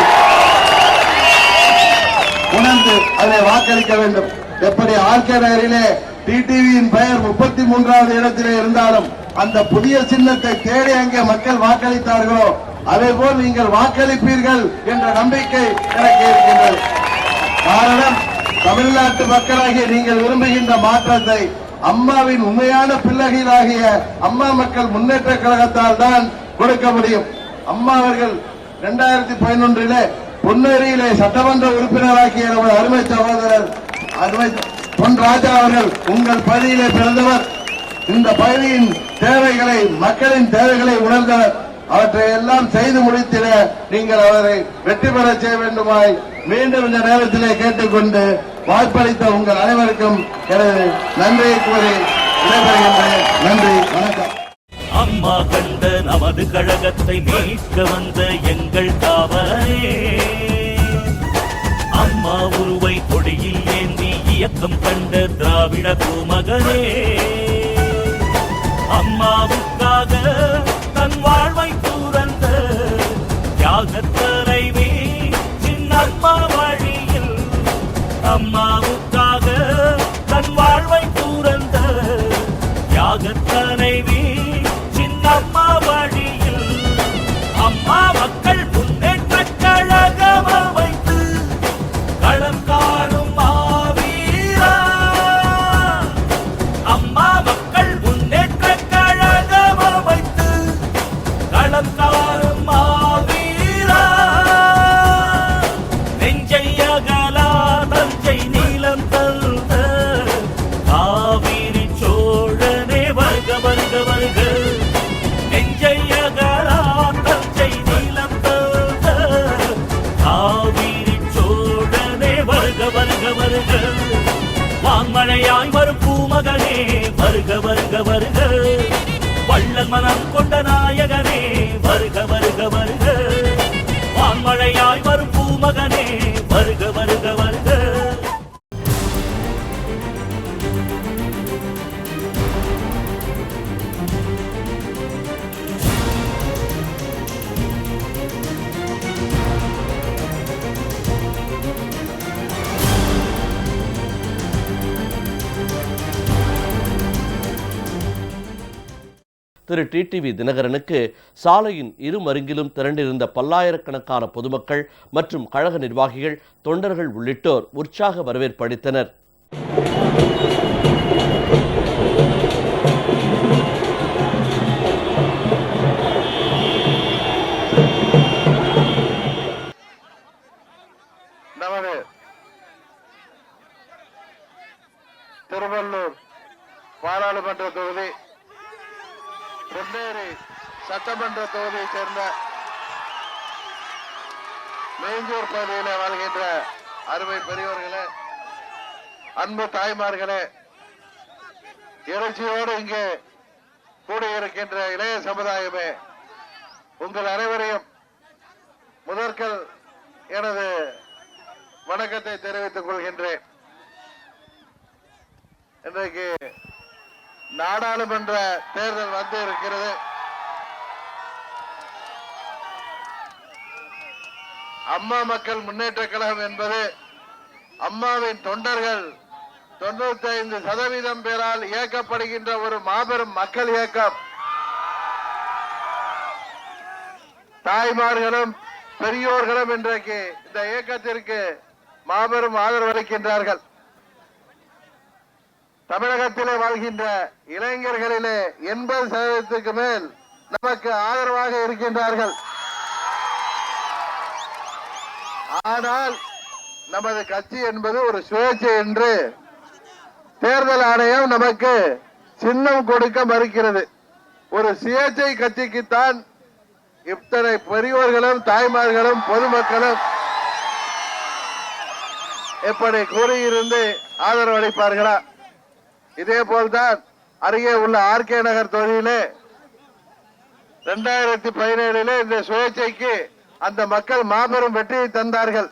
உணர்ந்து அதை வாக்களிக்க வேண்டும். எப்படி ஆர்கே நகரிலே டிடிவியின் பெயர் 33வது இடத்திலே இருந்தாலும் அந்த புதிய சின்னத்தை தேடி அங்கே மக்கள் வாக்களித்தார்களோ அதேபோல் நீங்கள் வாக்களிப்பீர்கள் என்ற நம்பிக்கை எனக்கு இருக்கின்றது. காரணம், தமிழ்நாட்டு மக்களாகிய நீங்கள் விரும்புகின்ற மாற்றத்தை அம்மாவின் உண்மையான பிள்ளைகளாகிய அம்மா மக்கள் முன்னேற்ற கழகத்தால் தான் கொடுக்க முடியும். அம்மா அவர்கள் 2011 பொன்னேரியிலே சட்டமன்ற உறுப்பினராகிய நமது அருமை சகோதரர் பொன் ராஜா அவர்கள் உங்கள் பகுதியிலே பிறந்தவர். இந்த பகுதியின் தேவைகளை, மக்களின் தேவைகளை உணர்ந்தவர். அவற்றை எல்லாம் செய்து முடித்திட நீங்கள் அவரை வெற்றி பெற செய்ய வேண்டுமாய் மீண்டும் இந்த நேரத்திலே கேட்டுக்கொண்டு வாய்ப்பளித்த உங்கள் அனைவருக்கும் எனது நன்றியை கூறி விடைபெறுகின்றேன். நன்றி, வணக்கம். அம்மா கண்ட நமது கழகத்தை மீட்க வந்த எங்கள் காவலரே, அம்மா உருவை கொடியில் ஏந்தி இயக்கம் கண்ட திராவிட பூமகனே, அம்மாவுக்காக தன் வாழ்வை துறந்த தியாகத் தலைவி சின்னம்மா வழியில், அம்மாவுக்காக தன் வாழ்வை துறந்த தியாகத் தலைவி சின்னம்மா வழியில், அம்மா மக்கள் முன்னேற்றக் கழகம் அமைத்து களம் காணும் மாவீரா, அம்மா மக்கள் முன்னேற்றக் கழகம் அமைத்து களம் காணும் மாவீரா, நெஞ்சை அகலா தஞ்சை நீளம் தந்த காவிரி சோழனே வருக வருக வருக, நெஞ்சை அகலா தஞ்சை நீளம் தந்த காவிரி சோழனே வருக வருக வருக, வான்மழையாய் வரும் பூமகனே வருக வருக வருக, வள்ளல் மனம் கொண்ட நாயகனே வருக வருக வருக, வான்மழையாய் வரும் பூமகனே வருக வருக வருக. திரு டிடிவி தினகரனுக்கு சாலையின் இரு மருங்கிலும் திரண்டிருந்த பல்லாயிரக்கணக்கான பொதுமக்கள் மற்றும் கழக நிர்வாகிகள், தொண்டர்கள் உள்ளிட்டோர் உற்சாக வரவேற்பு அளித்தனர். நமது திருவள்ளூர் பாராளுமன்ற தொகுதி, பொன்னேரி சட்டமன்ற தொகுதியைச் சேர்ந்த மேஞ்சூர் பகுதியில் வாழ்கின்ற அருமை பெரியவர்களே, அன்பு தாய்மார்களே, எழுச்சியோடு இங்கே கூடியிருக்கின்ற இளைய சமுதாயமே, உங்கள் அனைவரையும் முதற்கல் எனது வணக்கத்தை தெரிவித்துக் கொள்கின்றேன். இன்றைக்கு நாடாளுமன்ற தேர்தல் வந்து இருக்கிறது. அம்மா மக்கள் முன்னேற்ற கழகம் என்பது அம்மாவின் தொண்டர்கள் 95% பேரால் இயக்கப்படுகின்ற ஒரு மாபெரும் மக்கள் இயக்கம். தாய்மார்களும் பெரியோர்களும் இன்றைக்கு இந்த இயக்கத்திற்கு மாபெரும் ஆதரவு அளிக்கின்றார்கள். தமிழகத்திலே வாழ்கின்ற இளைஞர்களிலே 80% மேல் நமக்கு ஆதரவாக இருக்கின்றார்கள். ஆனால் நமது கட்சி என்பது ஒரு சுயேட்சை என்று தேர்தல் ஆணையம் நமக்கு சின்னம் கொடுக்க மறுக்கிறது. ஒரு சுயேட்சை கட்சிக்குத்தான் இத்தனை பெரியோர்களும் தாய்மார்களும் பொதுமக்களும் எப்படி கூறியிருந்து ஆதரவு அளிப்பார்களா? இதே போல்தான் அருகே உள்ள ஆர்கே நகர் தொகுதியிலே 2017 இந்த சுயேட்சைக்கு அந்த மக்கள் மாபெரும் வெற்றியை தந்தார்கள்.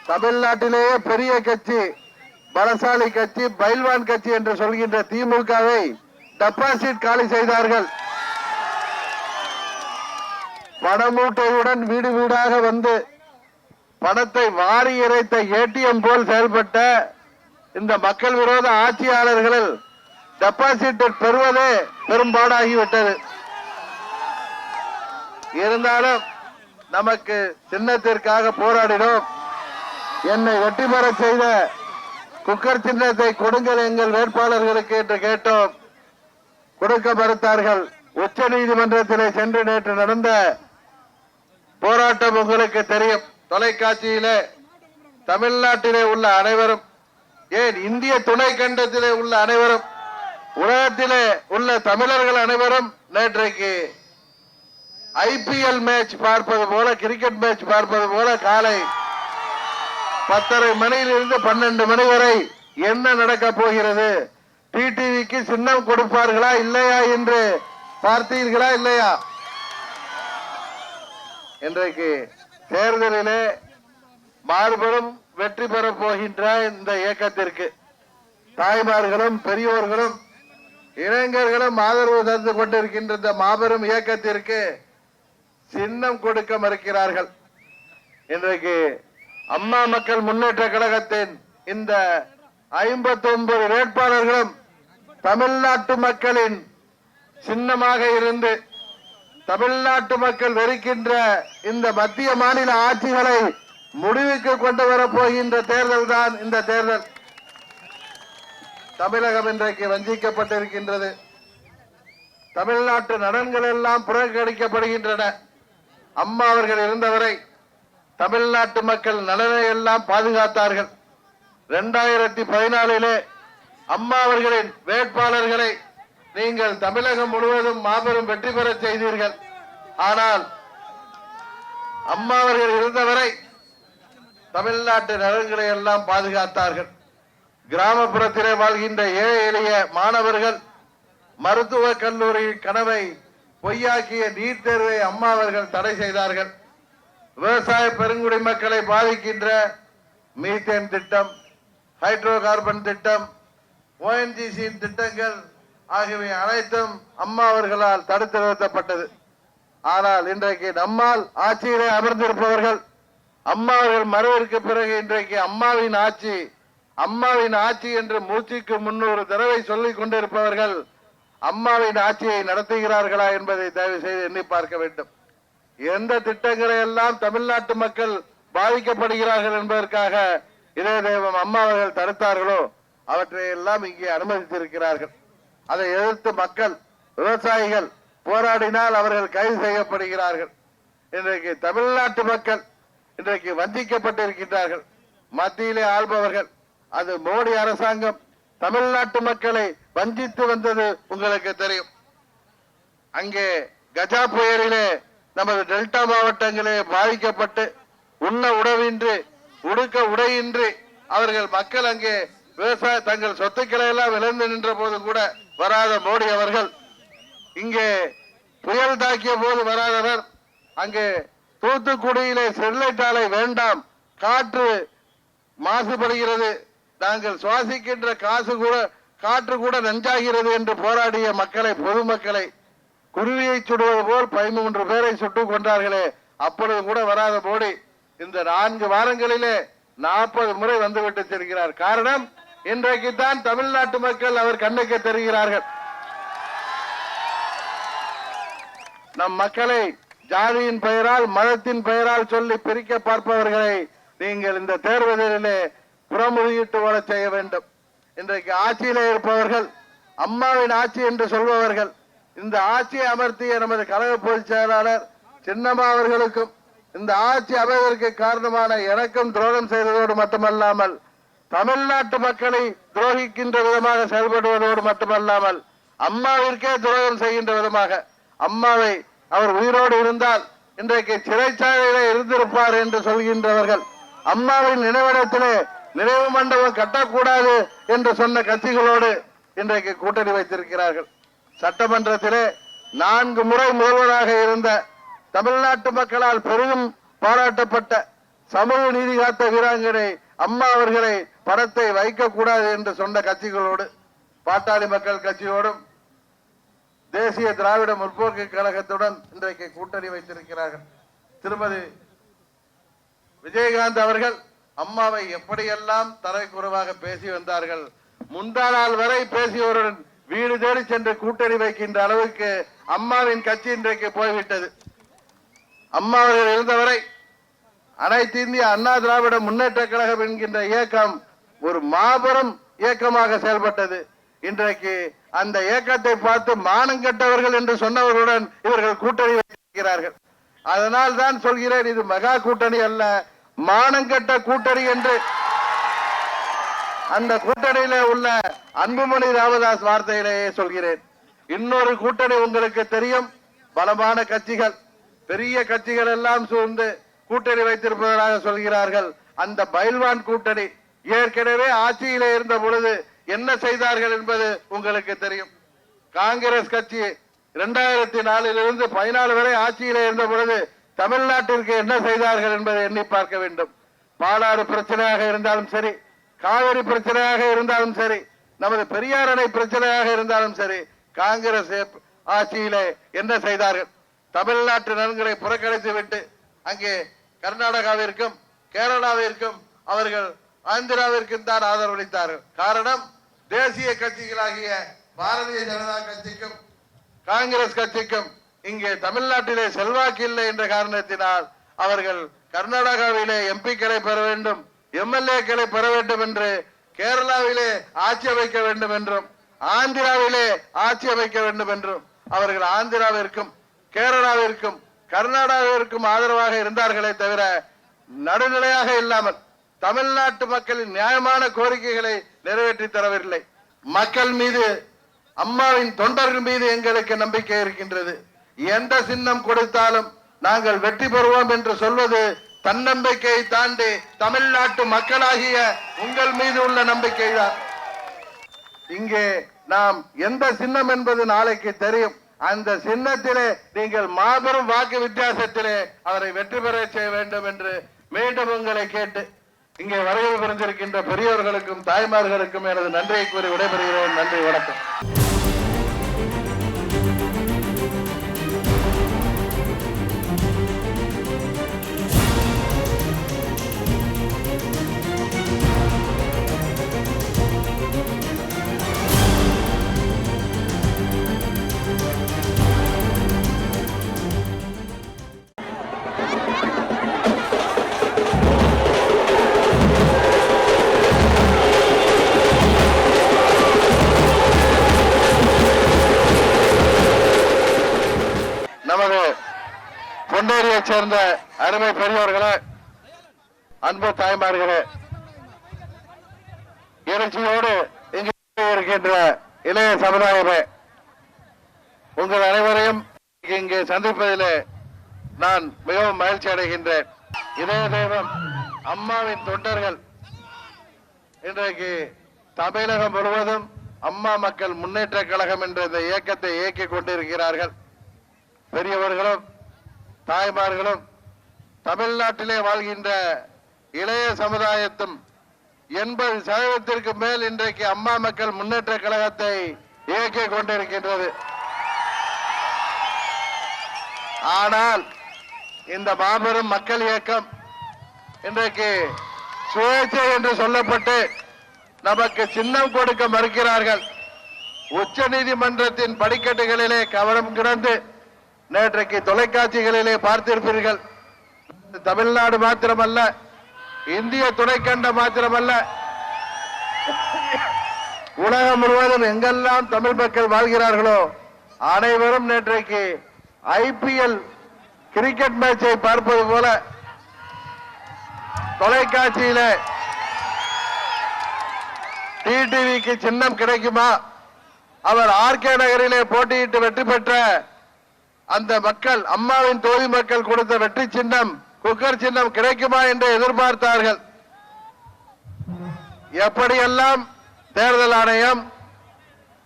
தமிழ்நாட்டிலேயே பெரிய கட்சி, பலசாலி கட்சி, பைல்வான் கட்சி என்று சொல்கின்ற திமுகவை டெபாசிட் காலி செய்தார்கள். பணமூட்டையுடன் வீடு வீடாக வந்து பணத்தை வாரி இறைத்த ஏடிஎம் போல் செயல்பட்ட இந்த மக்கள் விரோத ஆட்சியாளர்கள் டெபாசிட் பெறுவதே பெரும்பாடாகிவிட்டது. இருந்தாலும் நமக்கு சின்னத்திற்காக போராடினோம். என்னை வெற்றி பெற செய்த குக்கர் சின்னத்தை கொடுங்கள் எங்கள் வேட்பாளர்களுக்கு என்று கேட்டோம். கொடுக்க மறுத்தார்கள். உச்ச நீதிமன்றத்திலே சென்று நேற்று நடந்த போராட்டம் உங்களுக்கு தெரியும். தொலைக்காட்சியிலே தமிழ்நாட்டிலே உள்ள அனைவரும், ஏன் இந்திய துணை கண்டத்திலே உள்ள அனைவரும், உலகத்திலே உள்ள தமிழர்கள் அனைவரும் நேற்றைக்கு IPL மேட்ச் பார்ப்பது போல, கிரிக்கெட் மேட்ச் பார்ப்பது போல காலை 10:30 மணியிலிருந்து 12 மணி வரை என்ன நடக்க போகிறது, டிடிவிக்கு சின்னம் கொடுப்பார்களா இல்லையா என்று பார்த்தீர்களா இல்லையா? இன்றைக்கு தேர்தலிலே மாறுபடும் வெற்றி பெற போகின்ற இந்த இயக்கத்திற்கு தாய்மார்களும் பெரியோர்களும் இளைஞர்களும் ஆதரவு தந்து கொண்டிருக்கின்ற இந்த மாபெரும் இயக்கத்திற்கு சின்னம் கொடுக்க மறுக்கிறார்கள். இன்றைக்கு அம்மா மக்கள் முன்னேற்ற கழகத்தின் இந்த 59 வேட்பாளர்களும் தமிழ்நாட்டு மக்களின் சின்னமாக இருந்து தமிழ்நாட்டு மக்கள் வெறுக்கின்ற இந்த மத்திய மாநில ஆட்சிகளை முடிவுக்கு கொண்டு வரப்போகின்ற தேர்தல் தான் இந்த தேர்தல். தமிழகம் இன்றைக்கு வஞ்சிக்கப்பட்டிருக்கின்றது. தமிழ்நாட்டு நலன்கள் எல்லாம் புறக்கணிக்கப்படுகின்றன. அம்மா அவர்கள் இருந்தவரை தமிழ்நாட்டு மக்கள் நலனை எல்லாம் பாதுகாத்தார்கள். 2014 அம்மா அவர்களின் வேட்பாளர்களை நீங்கள் தமிழகம் முழுவதும் மாபெரும் வெற்றி பெற செய்தீர்கள். ஆனால் அம்மா அவர்கள் இருந்தவரை தமிழ்நாட்டு நலன்களை எல்லாம் பாதுகாத்தார்கள். கிராமப்புறத்திலே வாழ்கின்ற ஏழை எளிய மாணவர்கள் மருத்துவக் கல்லூரி கனவை பொய்யாக்கிய நீட் தேர்வை அம்மா அவர்கள் தடை செய்தார்கள். விவசாய பெருங்குடி மக்களை பாதிக்கின்ற மீத்தேன் திட்டம், ஹைட்ரோ கார்பன் திட்டம், ONGC திட்டங்கள் ஆகியவை அனைத்தும் அம்மா அவர்களால் தடுத்து நிறுத்தப்பட்டது. ஆனால் இன்றைக்கு நம்மால் ஆட்சியிலே அமர்ந்திருப்பவர்கள், அம்மா அவர்கள் மறைவிற்கு பிறகு இன்றைக்கு அம்மாவின் ஆட்சி அம்மாவின் ஆட்சி என்று மூச்சுக்கு 300 தடவை சொல்லிக் கொண்டிருப்பவர்கள் அம்மாவின் ஆட்சியை நடத்துகிறார்களா என்பதை தயவு செய்து எண்ணி பார்க்க வேண்டும். எந்த திட்டங்களை எல்லாம் தமிழ்நாட்டு மக்கள் பாதிக்கப்படுகிறார்கள் என்பதற்காக இதே தெய்வம் அம்மா அவர்கள் தடுத்தார்களோ அவற்றை எல்லாம் இங்கே அனுமதித்திருக்கிறார்கள். அதை எதிர்த்து மக்கள், விவசாயிகள் போராடினால் அவர்கள் கைது செய்யப்படுகிறார்கள். இன்றைக்கு தமிழ்நாட்டு மக்கள் இன்றைக்கு வஞ்சிக்கப்பட்டிருக்கின்றார்கள். மத்தியிலே ஆள்பவர்கள், அது மோடி அரசாங்கம் தமிழ்நாட்டு மக்களை வஞ்சித்து வந்தது உங்களுக்கு தெரியும். அங்கே கஜா புயலிலே நமது டெல்டா மாவட்டங்களே பாதிக்கப்பட்டு உண்ண உணவின்றி உடுக்க உடையின்றி அவர்கள் மக்கள் அங்கே விவசாய தங்கள் சொத்துக்களை எல்லாம் இழந்து நின்ற போது கூட வராத மோடி அவர்கள், இங்கே புயல் தாக்கிய போது வராதவர், அங்கே தூத்துக்குடியிலே ஸ்டெர்லைட் ஆலை வேண்டாம், காற்று மாசுபடுகிறது, நாங்கள் சுவாசிக்கின்ற காற்று கூட நஞ்சாகிறது என்று போராடிய மக்களை, பொதுமக்களை குருவியை சுடுவது போல் 13 பேரை சுட்டுக் கொண்டார்களே, அப்பொழுது கூட வராத மோடி இந்த 4 வாரங்களிலே 40 முறை வந்துவிட்டு செல்கிறார். காரணம், இன்றைக்கு தான் தமிழ்நாட்டு மக்கள் அவர் கண்ணுக்கு தெரிகிறார்கள். நம் மக்களை ஜாதியின் பெயரால், மதத்தின் பெயரால் சொல்லி பிரிக்க பார்ப்பவர்களை நீங்கள் இந்த தேர்தலிலே புறமுதுகிட்டு ஓட செய்ய வேண்டும். இன்றைக்கு ஆட்சியிலே இருப்பவர்கள், அம்மாவின் ஆட்சி என்று சொல்பவர்கள், இந்த ஆட்சியை அமர்த்திய நமது கழக பொதுச் செயலாளர் சின்னம்மா அவர்களுக்கும் இந்த ஆட்சி அமைவதற்கு காரணமான எனக்கும் துரோகம் செய்ததோடு மட்டுமல்லாமல் தமிழ்நாட்டு மக்களை துரோகிக்கின்ற விதமாக செயல்படுவதோடு மட்டுமல்லாமல் அம்மாவிற்கே துரோகம் செய்கின்ற விதமாக, அம்மாவை அவர் உயிரோடு இருந்தால் இன்றைக்கு சிறைச்சாலையிலே இருந்திருப்பார் என்று சொல்கின்றவர்கள், அம்மாவின் நினைவிடத்திலே நினைவு மண்டபம் கட்டக்கூடாது என்று சொன்ன கட்சிகளோடு இன்றைக்கு கூட்டணி வைத்திருக்கிறார்கள். சட்டமன்றத்திலே 4 முறை முதல்வராக இருந்த தமிழ்நாட்டு மக்களால் பெரிதும் பாராட்டப்பட்ட சமூக நீதி காத்த வீராங்கனை அம்மா அவர்களை படத்தை வைக்கக்கூடாது என்று சொன்ன கட்சிகளோடு, பாட்டாளி மக்கள் கட்சியோடும் தேசிய திராவிட முற்போக்கு கழகத்துடன் இன்றைக்கு கூட்டணி வைத்திருக்கிறார்கள். திருமதி விஜயகாந்த் அவர்கள் அம்மாவை எப்படியெல்லாம் தரைக்குறைவாக பேசி வந்தார்கள். முந்தா நாள் வரை பேசியவருடன் வீடு தேடி சென்று கூட்டணி வைக்கின்ற அளவுக்கு அம்மாவின் கட்சி இன்றைக்கு போய்விட்டது. அம்மா அவர்கள் இருந்தவரை அனைத்து இந்திய அண்ணா திராவிட முன்னேற்ற கழகம் என்கின்ற இயக்கம் ஒரு மாபெரும் இயக்கமாக செயல்பட்டது. இன்றைக்கு அந்த இயக்கத்தை பார்த்து மானங்கெட்டவர்கள் என்று சொன்னவர்களுடன் இவர்கள் கூட்டணி வைத்திருக்கிறார்கள். அதனால் தான் சொல்கிறேன், இது மெகா கூட்டணி அல்ல, மானங்கெட்ட கூட்டணி என்று. அந்த கூட்டணியிலே உள்ள அன்புமணி ராமதாஸ் வார்த்தையிலேயே சொல்கிறேன். இன்னொரு கூட்டணி உங்களுக்கு தெரியும், பலமான கட்சிகள், பெரிய கட்சிகள் எல்லாம் சூழ்ந்து கூட்டணி வைத்திருப்பதாக சொல்கிறார்கள். அந்த பைல்வான் கூட்டணி ஏற்கனவே ஆட்சியிலே இருந்த பொழுது என்ன செய்தார்கள் என்பது உங்களுக்கு தெரியும். காங்கிரஸ் கட்சி 2004 14 வரை ஆட்சியிலே இருந்த பொழுது தமிழ்நாட்டிற்கு என்ன செய்தார்கள் என்பதை எண்ணி பார்க்க வேண்டும். பாலாறு பிரச்சனையாக இருந்தாலும் சரி, காவிரி பிரச்சனையாக இருந்தாலும் சரி, நமது பெரியார் அணை பிரச்சனையாக இருந்தாலும் சரி, காங்கிரஸ் ஆட்சியிலே என்ன செய்தார்கள்? தமிழ்நாட்டு நலன்களை புறக்கணித்து விட்டு அங்கே கர்நாடகாவிற்கும் கேரளாவிற்கும் அவர்கள் ஆந்திராவிற்கும் தான் ஆதரவளித்தார்கள். காரணம், தேசிய கட்சிகளாகிய பாரதிய ஜனதா கட்சிக்கும் காங்கிரஸ் கட்சிக்கும் இங்கே தமிழ்நாட்டிலே செல்வாக்கு இல்லை என்ற காரணத்தினால் அவர்கள் கர்நாடகாவிலே எம்பிக்களை பெற வேண்டும், எம்எல்ஏக்களை பெற வேண்டும் என்று கேரளாவிலே ஆட்சி அமைக்க வேண்டும் என்றும் ஆந்திராவிலே ஆட்சி அமைக்க வேண்டும் என்றும் அவர்கள் ஆந்திராவிற்கும் கேரளாவிற்கும் கர்நாடகாவிற்கும் ஆதரவாக இருந்தார்களே தவிர நடுநிலையாக இல்லாமல் தமிழ்நாட்டு மக்களின் நியாயமான கோரிக்கைகளை நிறைவேற்றி தரவில்லை. மக்கள் மீது, அம்மாவின் தொண்டர்கள் மீது எங்களுக்கு நம்பிக்கை இருக்கின்றது. எந்த சின்னம் கொடுத்தாலும் நாங்கள் வெற்றி பெறுவோம் என்று சொல்வது தன்னம்பிக்கையை தாண்டி தமிழ்நாட்டு மக்களாகிய உங்கள் மீது உள்ள நம்பிக்கை தான். இங்கே நாம் எந்த சின்னம் என்பது நாளைக்கு தெரியும். அந்த சின்னத்திலே நீங்கள் மாபெரும் வாக்கு வித்தியாசத்திலே அவரை வெற்றி பெற செய்ய வேண்டும் என்று மீண்டும் உங்களை கேட்டு இங்கே வருகை புரிந்திருக்கின்ற பெரியோர்களுக்கும் தாய்மார்களுக்கும் எனது நன்றியை கூறி விடைபெறுகிறேன். நன்றி, வணக்கம். நமது பொன்னேரியை சேர்ந்த அருமை பெரியோர்களே, அன்பு தாய்மார்களே, எழுச்சியோடு இங்கே இருக்கின்ற இளைய சமுதாயமே, உங்கள் அனைவரையும் இங்கே சந்திப்பதிலே நான் மிகவும் மகிழ்ச்சி அடைகின்றேன். இதய தெய்வம் அம்மாவின் தொண்டர்கள் இன்றைக்கு தமிழகம் முழுவதும் அம்மா மக்கள் முன்னேற்ற கழகம் என்ற இந்த இயக்கத்தை இயக்கிக் கொண்டிருக்கிறார்கள். பெரியவர்களும் தாய்மார்களும் தமிழ்நாட்டிலே வாழ்கின்ற இளைய சமுதாயத்தும் 80% மேல் இன்றைக்கு அம்மா மக்கள் முன்னேற்ற கழகத்தை இயக்கிக் கொண்டிருக்கின்றது. ஆனால் இந்த மாபெரும் மக்கள் இயக்கம் இன்றைக்கு சுயேட்சை என்று சொல்லப்பட்டு நமக்கு சின்னம் கொடுக்க மறுக்கிறார்கள். உச்ச நீதிமன்றத்தின் படிக்கட்டுகளிலே கவனம் கிடந்து நேற்றைக்கு தொலைக்காட்சிகளிலே பார்த்திருப்பீர்கள். தமிழ்நாடு மாத்திரமல்ல, இந்திய துணைக்கண்ட மாத்திரமல்ல, உலகம் முழுவதும் எங்கெல்லாம் தமிழ் மக்கள் வாழ்கிறார்களோ அனைவரும் நேற்றைக்கு ஐபிஎல் கிரிக்கெட் மேட்சை பார்ப்பது போல தொலைக்காட்சியில டிடிவிக்கு சின்னம் கிடைக்குமா, அவர் ஆர்கே நகரிலே போட்டியிட்டு வெற்றி பெற்ற அந்த மக்கள், அம்மாவின் தொகுதி மக்கள் கொடுத்த வெற்றி சின்னம், குக்கர் சின்னம் கிடைக்குமா என்று எதிர்பார்த்தார்கள். எப்படியெல்லாம் தேர்தல் ஆணையம்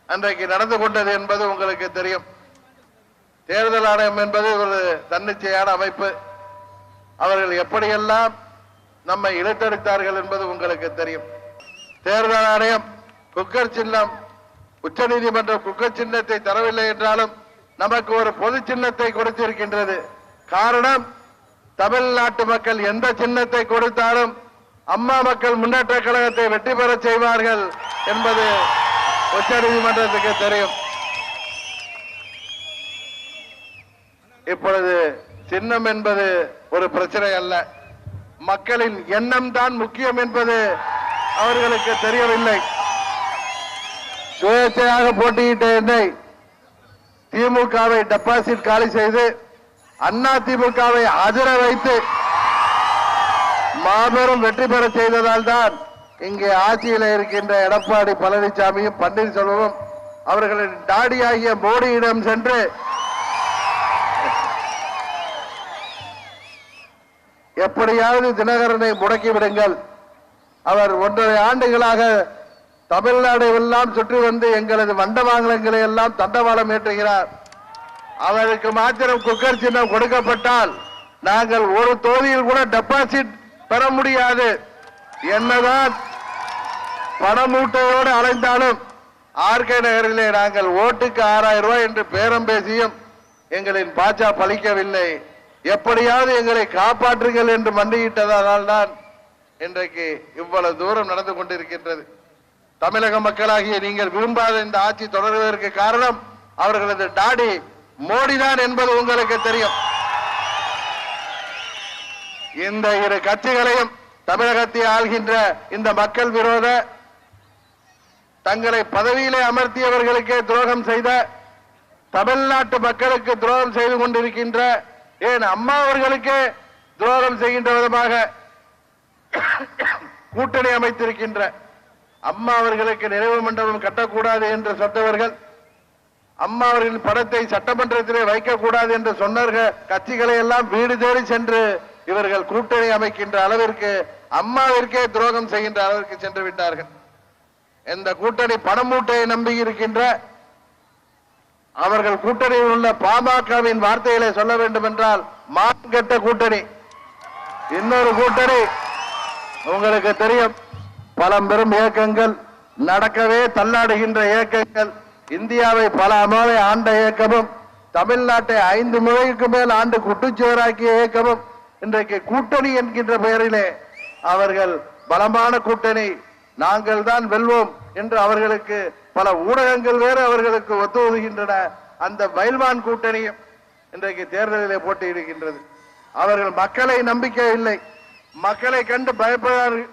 அன்றைக்கு நடந்து கொண்டது என்பது உங்களுக்கு தெரியும். தேர்தல் ஆணையம் என்பது ஒரு தன்னிச்சையான அமைப்பு. அவர்கள் எப்படியெல்லாம் நம்மை இழுத்தடித்தார்கள் என்பது உங்களுக்கு தெரியும். தேர்தல் ஆணையம் குக்கர் சின்னம், உச்ச நீதிமன்றம் குக்கர் சின்னத்தை தரவில்லை என்றாலும் நமக்கு ஒரு பொது சின்னத்தை கொடுத்திருக்கின்றது. காரணம், தமிழ்நாட்டு மக்கள் எந்த சின்னத்தை கொடுத்தாலும் அம்மா மக்கள் முன்னேற்ற கழகத்தை வெற்றி பெற செய்வார்கள் என்பது உச்ச நீதிமன்றத்துக்கு தெரியும். இப்பொழுது சின்னம் என்பது ஒரு பிரச்சனை அல்ல, மக்களின் எண்ணம் தான் முக்கியம் என்பது அவர்களுக்கு தெரியவில்லை. சுயேட்சையாக போட்டியிட்ட என்னை திமுகவை டெபாசிட் காலி செய்து அண்ணா திமுகவை அதிர வைத்து மாபெரும் வெற்றி பெற செய்ததால் தான் இங்கே ஆட்சியில் இருக்கின்ற எடப்பாடி பழனிசாமியும் பன்னீர்செல்வமும் அவர்களின் டாடியாகிய மோடியிடம் சென்று எப்படியாவது தினகரனை முடக்கி விடுங்கள், அவர் 1.5 ஆண்டுகளாக தமிழ்நாடு எல்லாம் சுற்றி வந்து எங்களது வண்டவாங்கலங்களை எல்லாம் தண்டவாளம் ஏற்றுகிறார், அவருக்கு மாத்திரம் குக்கர் சின்னம் கொடுக்கப்பட்டால் நாங்கள் ஒரு தொகுதியில் கூட டெபாசிட் பெற முடியாது, என்னதான் பணமூட்டையோடு அலைந்தாலும் ஆர்கே நகரிலே நாங்கள் ஓட்டுக்கு 6000 ரூபாய் என்று பேரம் பேசியும் எங்களின் பாஜா பலிக்கவில்லை, எப்படியாவது எங்களை காப்பாற்றுங்கள் என்று மண்டியிட்டதால் தான் இன்றைக்கு இவ்வளவு தூரம் நடந்து கொண்டிருக்கின்றது. தமிழக மக்களாகிய நீங்கள் விரும்பாத இந்த ஆட்சி தொடர்வதற்கு காரணம் அவர்களது டாடி மோடி தான் என்பது உங்களுக்கு தெரியும். இந்த இரு கட்சிகளையும் தமிழகத்தை ஆள்கின்ற இந்த மக்கள் விரோத தங்களை பதவியிலே அமர்த்தியவர்களுக்கே துரோகம் செய்த, தமிழ்நாட்டு மக்களுக்கு துரோகம் செய்து கொண்டிருக்கின்ற, ஏன் அம்மா அவர்களுக்கே துரோகம் செய்கின்ற விதமாக கூட்டணி அமைத்திருக்கின்ற, அம்மா அவர்களுக்கு நினைவு மண்டபம் கட்டக்கூடாது என்று சொன்னவர்கள், அம்மா அவர்களின் படத்தை சட்டமன்றத்திலே வைக்கக்கூடாது என்று சொன்னார்கள், கட்சிகளை எல்லாம் வீடு தேடி சென்று இவர்கள் கூட்டணி அமைக்கின்ற அளவிற்கு அம்மாவிற்கே துரோகம் செய்கின்ற அளவிற்கு சென்று விட்டார்கள். இந்த கூட்டணி பணமூட்டையை நம்பி இருக்கின்ற அவர்கள் கூட்டணியில் உள்ள பாமகவின் வார்த்தைகளை சொல்ல வேண்டும் என்றால் மான்கெட்ட கூட்டணி. இன்னொரு கூட்டணி உங்களுக்கு தெரியும், பழம்பெரும் இயக்கங்கள், நடக்கவே தள்ளாடுகின்ற இயக்கங்கள், இந்தியாவை பல முறை ஆண்ட இயக்கமும், தமிழ்நாட்டை 5 முறைக்கு மேல் ஆண்டு குட்டுச்சுவராக்கிய இயக்கமும் இன்றைக்கு கூட்டணி என்கின்ற பெயரிலே அவர்கள் பலமான கூட்டணி, நாங்கள் தான் வெல்வோம் என்று அவர்களுக்கு பல ஊடகங்கள் வேறு அவர்களுக்கு ஒத்துழைக்கின்றன. அந்த பைல்வான் கூட்டணியும் இன்றைக்கு தேர்தலிலே போட்டியிடுகின்றது. அவர்கள் மக்களை நம்பிக்கை இல்லை, மக்களை கண்டு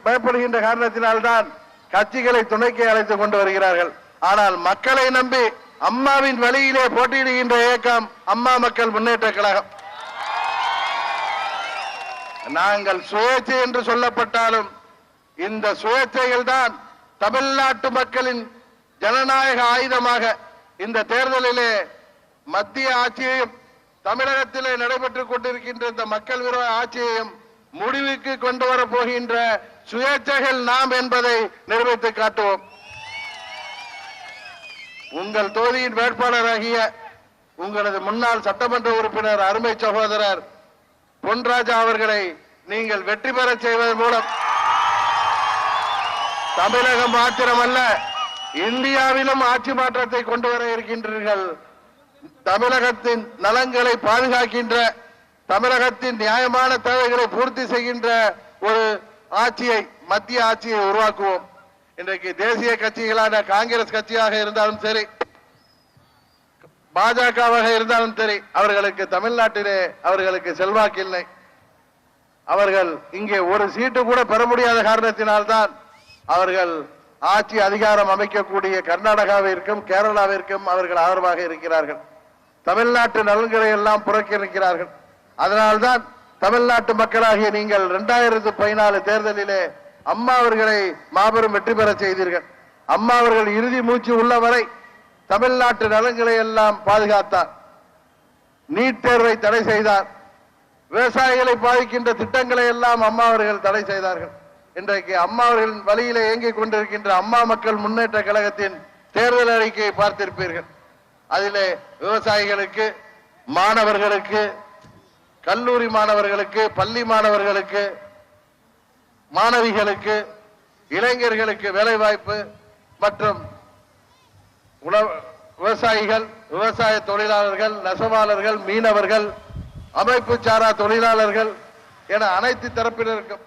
பயப்படுகின்ற காரணத்தினால்தான் கட்சிகளை துணைக்கு அழைத்துக் கொண்டு வருகிறார்கள். ஆனால் மக்களை நம்பி அம்மாவின் வழியிலே போட்டியிடுகின்ற இயக்கம் அம்மா மக்கள் முன்னேற்ற கழகம். நாங்கள் சுயேட்சை என்று சொல்லப்பட்டாலும் இந்த சுயேட்சைகள் தான் தமிழ்நாட்டு மக்களின் ஜனநாயக ஆயுதமாக இந்த தேர்தலிலே மத்திய ஆட்சியையும் தமிழகத்திலே நடைபெற்றுக் கொண்டிருக்கின்ற இந்த மக்கள் விரோத ஆட்சியையும் முடிவுக்கு கொண்டு வர போகின்ற சுயேட்சைகள் நாம் என்பதை நிரூபித்து காட்டுவோம். உங்கள் தொகுதியின் வேட்பாளராகிய உங்களது முன்னாள் சட்டமன்ற உறுப்பினர் அருமை சகோதரர் பொன்ராஜா அவர்களை நீங்கள் வெற்றி பெற செய்வதன் மூலம் தமிழகம் மாத்திரமல்ல இந்தியாவிலும் ஆட்சி மாற்றத்தை கொண்டு வர இருக்கின்றீர்கள். தமிழகத்தின் நலன்களை பாதுகாக்கின்ற, தமிழகத்தின் நியாயமான தேவைகளை பூர்த்தி செய்கின்ற ஒரு ஆட்சியை, மத்திய ஆட்சியை உருவாக்குவோம். இன்றைக்கு தேசிய கட்சிகளான காங்கிரஸ் கட்சியாக இருந்தாலும் சரி, பாஜகவாக இருந்தாலும் சரி, அவர்களுக்கு தமிழ்நாட்டிலே அவர்களுக்கு செல்வாக்கு இல்லை. அவர்கள் இங்கே ஒரு சீட்டு கூட பெற முடியாத காரணத்தினால்தான் அவர்கள் ஆட்சி அதிகாரம் அமைக்கக்கூடிய கர்நாடகாவிற்கும் கேரளாவிற்கும் அவர்கள் ஆதரவாக இருக்கிறார்கள். தமிழ்நாட்டு நலன்களை எல்லாம் புறக்கணிக்கிறார்கள். அதனால்தான் தமிழ்நாட்டு மக்களாகிய நீங்கள் 2014 தேர்தலிலே அம்மா அவர்களை மாபெரும் வெற்றி பெற செய்தீர்கள். அம்மா அவர்கள் இறுதி மூச்சு உள்ளவரை தமிழ்நாட்டு நலன்களை எல்லாம் பாதுகாத்தார். நீட் தேர்வை தடை செய்தார். விவசாயிகளை பாதிக்கின்ற திட்டங்களை எல்லாம் அம்மா அவர்கள் தடை செய்தார்கள். இன்றைக்கு அம்மா அவர்களின் வழியிலே இயங்கிக் கொண்டிருக்கின்ற அம்மா மக்கள் முன்னேற்ற கழகத்தின் தேர்தல் அறிக்கையை பார்த்திருப்பீர்கள். அதிலே விவசாயிகளுக்கு, மாணவர்களுக்கு, கல்லூரி மாணவர்களுக்கு, பள்ளி மாணவர்களுக்கு, மாணவிகளுக்கு, இளைஞர்களுக்கு வேலைவாய்ப்பு மற்றும் விவசாயிகள், விவசாய தொழிலாளர்கள், நெசவாளர்கள், மீனவர்கள், அமைப்பு சாரா தொழிலாளர்கள் என அனைத்து தரப்பினருக்கும்,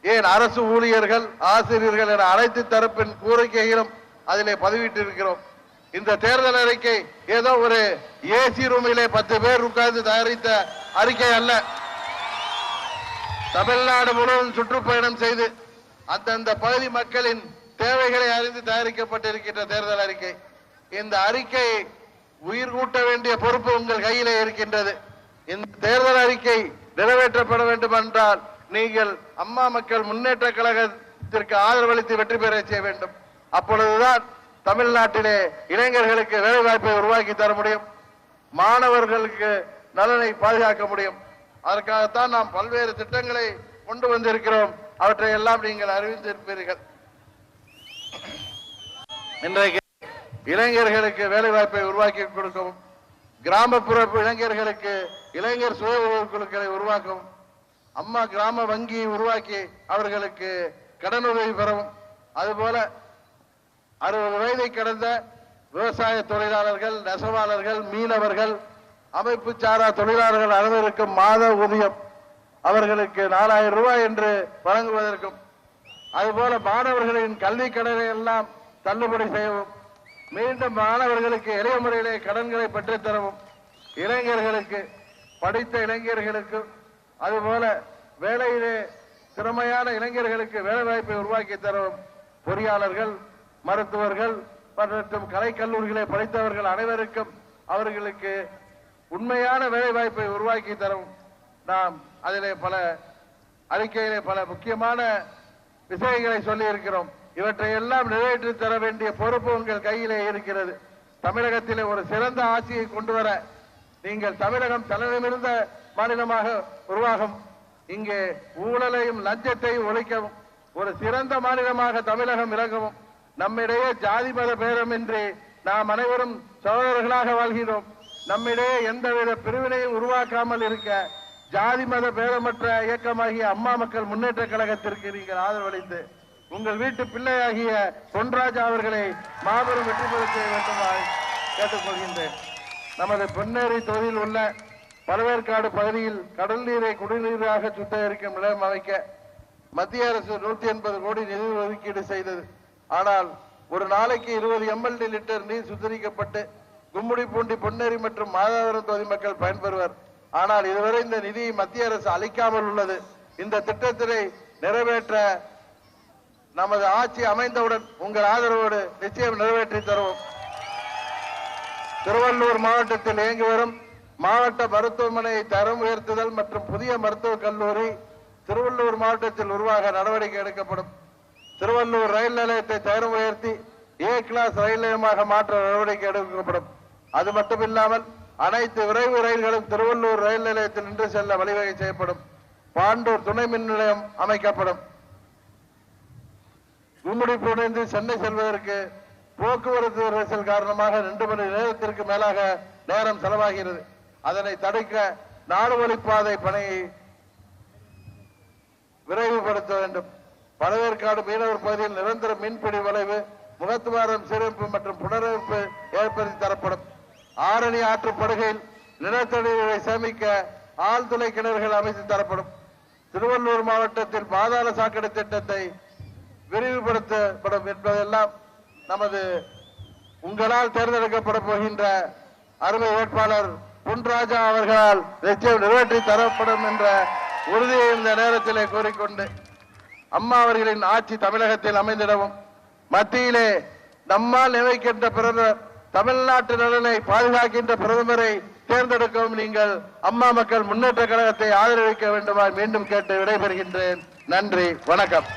ஏன் அரசு ஊழியர்கள், ஆசிரியர்கள் என அனைத்து தரப்பின் கோரிக்கைகளும் அதிலே பதிவிட்டிருக்கிறோம். இந்த தேர்தல் அறிக்கை ஏதோ ஒரு ஏசி ரூமிலே 10 பேர் உட்கார்ந்து தயாரித்த அறிக்கை அல்ல. தமிழ்நாடு முழுவதும் சுற்றுப்பயணம் செய்து அந்தந்த பகுதி மக்களின் தேவைகளை அறிந்து தயாரிக்கப்பட்டிருக்கின்ற தேர்தல் அறிக்கை. இந்த அறிக்கை உயிர் கூட்ட வேண்டிய பொறுப்பு உங்கள் கையிலே இருக்கின்றது. இந்த தேர்தல் அறிக்கை நிறைவேற்றப்பட வேண்டும் என்றால் நீங்கள் அம்மா மக்கள் முன்னேற்ற கழகத்திற்கு ஆதரவளித்து வெற்றி பெற செய்ய வேண்டும். அப்பொழுதுதான் தமிழ்நாட்டிலே இளைஞர்களுக்கு வேலை வாய்ப்பை உருவாக்கி தர முடியும், மாணவர்களுக்கு நலனை பாதுகாக்க முடியும். அதற்காகத்தான் நாம் பல்வேறு திட்டங்களை கொண்டு வந்திருக்கிறோம். அவற்றை எல்லாம் நீங்கள் அறிவித்திருப்பீர்கள். இன்றைக்கு இளைஞர்களுக்கு வேலை வாய்ப்பை உருவாக்கி கொடுக்கவும், கிராமப்புற இளைஞர்களுக்கு இளைஞர் சுய உதவி குழுக்களை உருவாக்கவும், அம்மா கிராம வங்கியை உருவாக்கி அவர்களுக்கு கடனுதவி பெறவும், அதுபோல 60 வயதை கடந்த விவசாய தொழிலாளர்கள், நெசவாளர்கள், மீனவர்கள், அமைப்பு சாரா தொழிலாளர்கள் அனைவருக்கும் மாத ஊதியம் அவர்களுக்கு 4000 ரூபாய் என்று வழங்குவதற்கும், அதுபோல மாணவர்களின் கல்வி கடனை எல்லாம் தள்ளுபடி செய்யவும், மீண்டும் மாணவர்களுக்கு எளிய முறையிலே கடன்களை பெற்றுத்தரவும், இளைஞர்களுக்கு படித்த இளைஞர்களுக்கு அதுபோல வேலையிலே திறமையான இளைஞர்களுக்கு வேலை வாய்ப்பை உருவாக்கி தரவும், பொறியாளர்கள், மருத்துவர்கள் மற்றும் கலைக்கல்லூரிகளை படித்தவர்கள் அனைவருக்கும் அவர்களுக்கு உண்மையான வேலை வாய்ப்பை உருவாக்கி தரவும் நாம் அதிலே பல அறிக்கையிலே பல முக்கியமான விஷயங்களை சொல்லி இருக்கிறோம். இவற்றை எல்லாம் நிறைவேற்றி தர வேண்டிய பொறுப்பு உங்கள் கையிலே இருக்கிறது. தமிழகத்திலே ஒரு சிறந்த ஆட்சியை கொண்டு வர நீங்கள் தமிழகம் தலைநிமிர்ந்த மாநிலமாக உருவாகும், இங்கே ஊழலையும் லஞ்சத்தையும் ஒழிக்கவும் ஒரு சிறந்த மாநிலமாக தமிழகம் இறங்கவும், நம்மிடையே ஜாதி மத பேதமின்றி நாம் அனைவரும் சகோதரர்களாக வாழ்கிறோம், நம்மிடையே எந்தவித பிரிவினையும் உருவாக்காமல் இருக்க ஜாதி மத பேதமற்ற இயக்கமாகிய அம்மா மக்கள் முன்னேற்ற கழகத்திற்கு நீங்கள் ஆதரவளித்து உங்கள் வீட்டு பிள்ளையாகிய பொன்ராஜா அவர்களை மாபெரும் வெற்றி பெற செய்ய வேண்டுமாய் கேட்டுக்கொள்கின்றேன். நமது பொன்னேரி தொகுதியில் உள்ள பழவேற்காடு பகுதியில் கடல் நீரை குடிநீராக சுத்திகரிக்கும் நிலையம் அமைக்க மத்திய அரசு 180 கோடி நிதி ஒதுக்கீடு செய்தது. ஆனால் ஒரு நாளைக்கு 20 ml லிட்டர் நீர் சுத்திகரிக்கப்பட்டு கும்மிடிப்பூண்டி, பொன்னேரி மற்றும் மாதாவரம் தொகுதி மக்கள் பயன்பெறுவர். ஆனால் இதுவரை இந்த நிதியை மத்திய அரசு அளிக்காமல் உள்ளது. இந்த திட்டத்தினை நிறைவேற்ற நமது ஆட்சி அமைந்தவுடன் உங்கள் ஆதரவோடு நிச்சயம் நிறைவேற்றி தருவோம். திருவள்ளூர் மாவட்டத்தில் இயங்கி வரும் மாவட்ட மருத்துவமனையை தரம் உயர்த்துதல் மற்றும் புதிய மருத்துவக் கல்லூரி திருவள்ளூர் மாவட்டத்தில் உருவாக நடவடிக்கை எடுக்கப்படும். திருவள்ளூர் ரயில் நிலையத்தை தரம் உயர்த்தி ஏ கிளாஸ் ரயில் நிலையமாக மாற்ற நடவடிக்கை எடுக்கப்படும். அது மட்டுமில்லாமல் அனைத்து விரைவு ரயில்களும் திருவள்ளூர் ரயில் நிலையத்தில் நின்று செல்ல வழிவகை செய்யப்படும். பாண்டூர் துணை மின் நிலையம் அமைக்கப்படும். கும்மிடிப்பூண்டிலிருந்து சென்னை செல்வதற்கு போக்குவரத்து நெரிசல் காரணமாக 2 மணி நேரத்திற்கு மேலாக நேரம் செலவாகிறது. அதனை தடுக்க நாடு வழிப்பாதை பணியை விரைவுபடுத்த வேண்டும். பழவேற்காடு மீனவர் பகுதியில் நிரந்தர மீன்பிடி வளைவு, முகத்துவாரம் சீரமைப்பு மற்றும் புனரமைப்பு ஏற்படுத்தி தரப்படும். ஆரணி ஆற்று படுகையில் நிலத்தடி நீரை சேமிக்க ஆழ்துளை கிணறுகள் அமைத்து தரப்படும். திருவள்ளூர் மாவட்டத்தில் பாதாள சாக்கடை திட்டத்தை விரிவுபடுத்தப்படும் என்பதெல்லாம் நமது உங்களால் தேர்ந்தெடுக்கப்பட போகின்ற அருமை வேட்பாளர் பொன்ராஜா அவர்களால் நிச்சயம் நிறைவேற்றி தரப்படும் என்ற உறுதியை இந்த நேரத்திலே கூறிக்கொண்டு, அம்மா அவர்களின் ஆட்சி தமிழகத்தில் அமைந்திடவும், மத்தியிலே நம்மால் நினைக்கின்ற பிரதமர், தமிழ்நாட்டு நலனை பாதுகாக்கின்ற பிரதமரை தேர்ந்தெடுக்கவும் நீங்கள் அம்மா மக்கள் முன்னேற்ற கழகத்தை ஆதரவிக்க வேண்டுமாய் மீண்டும் கேட்டு விடைபெறுகின்றேன். நன்றி, வணக்கம்.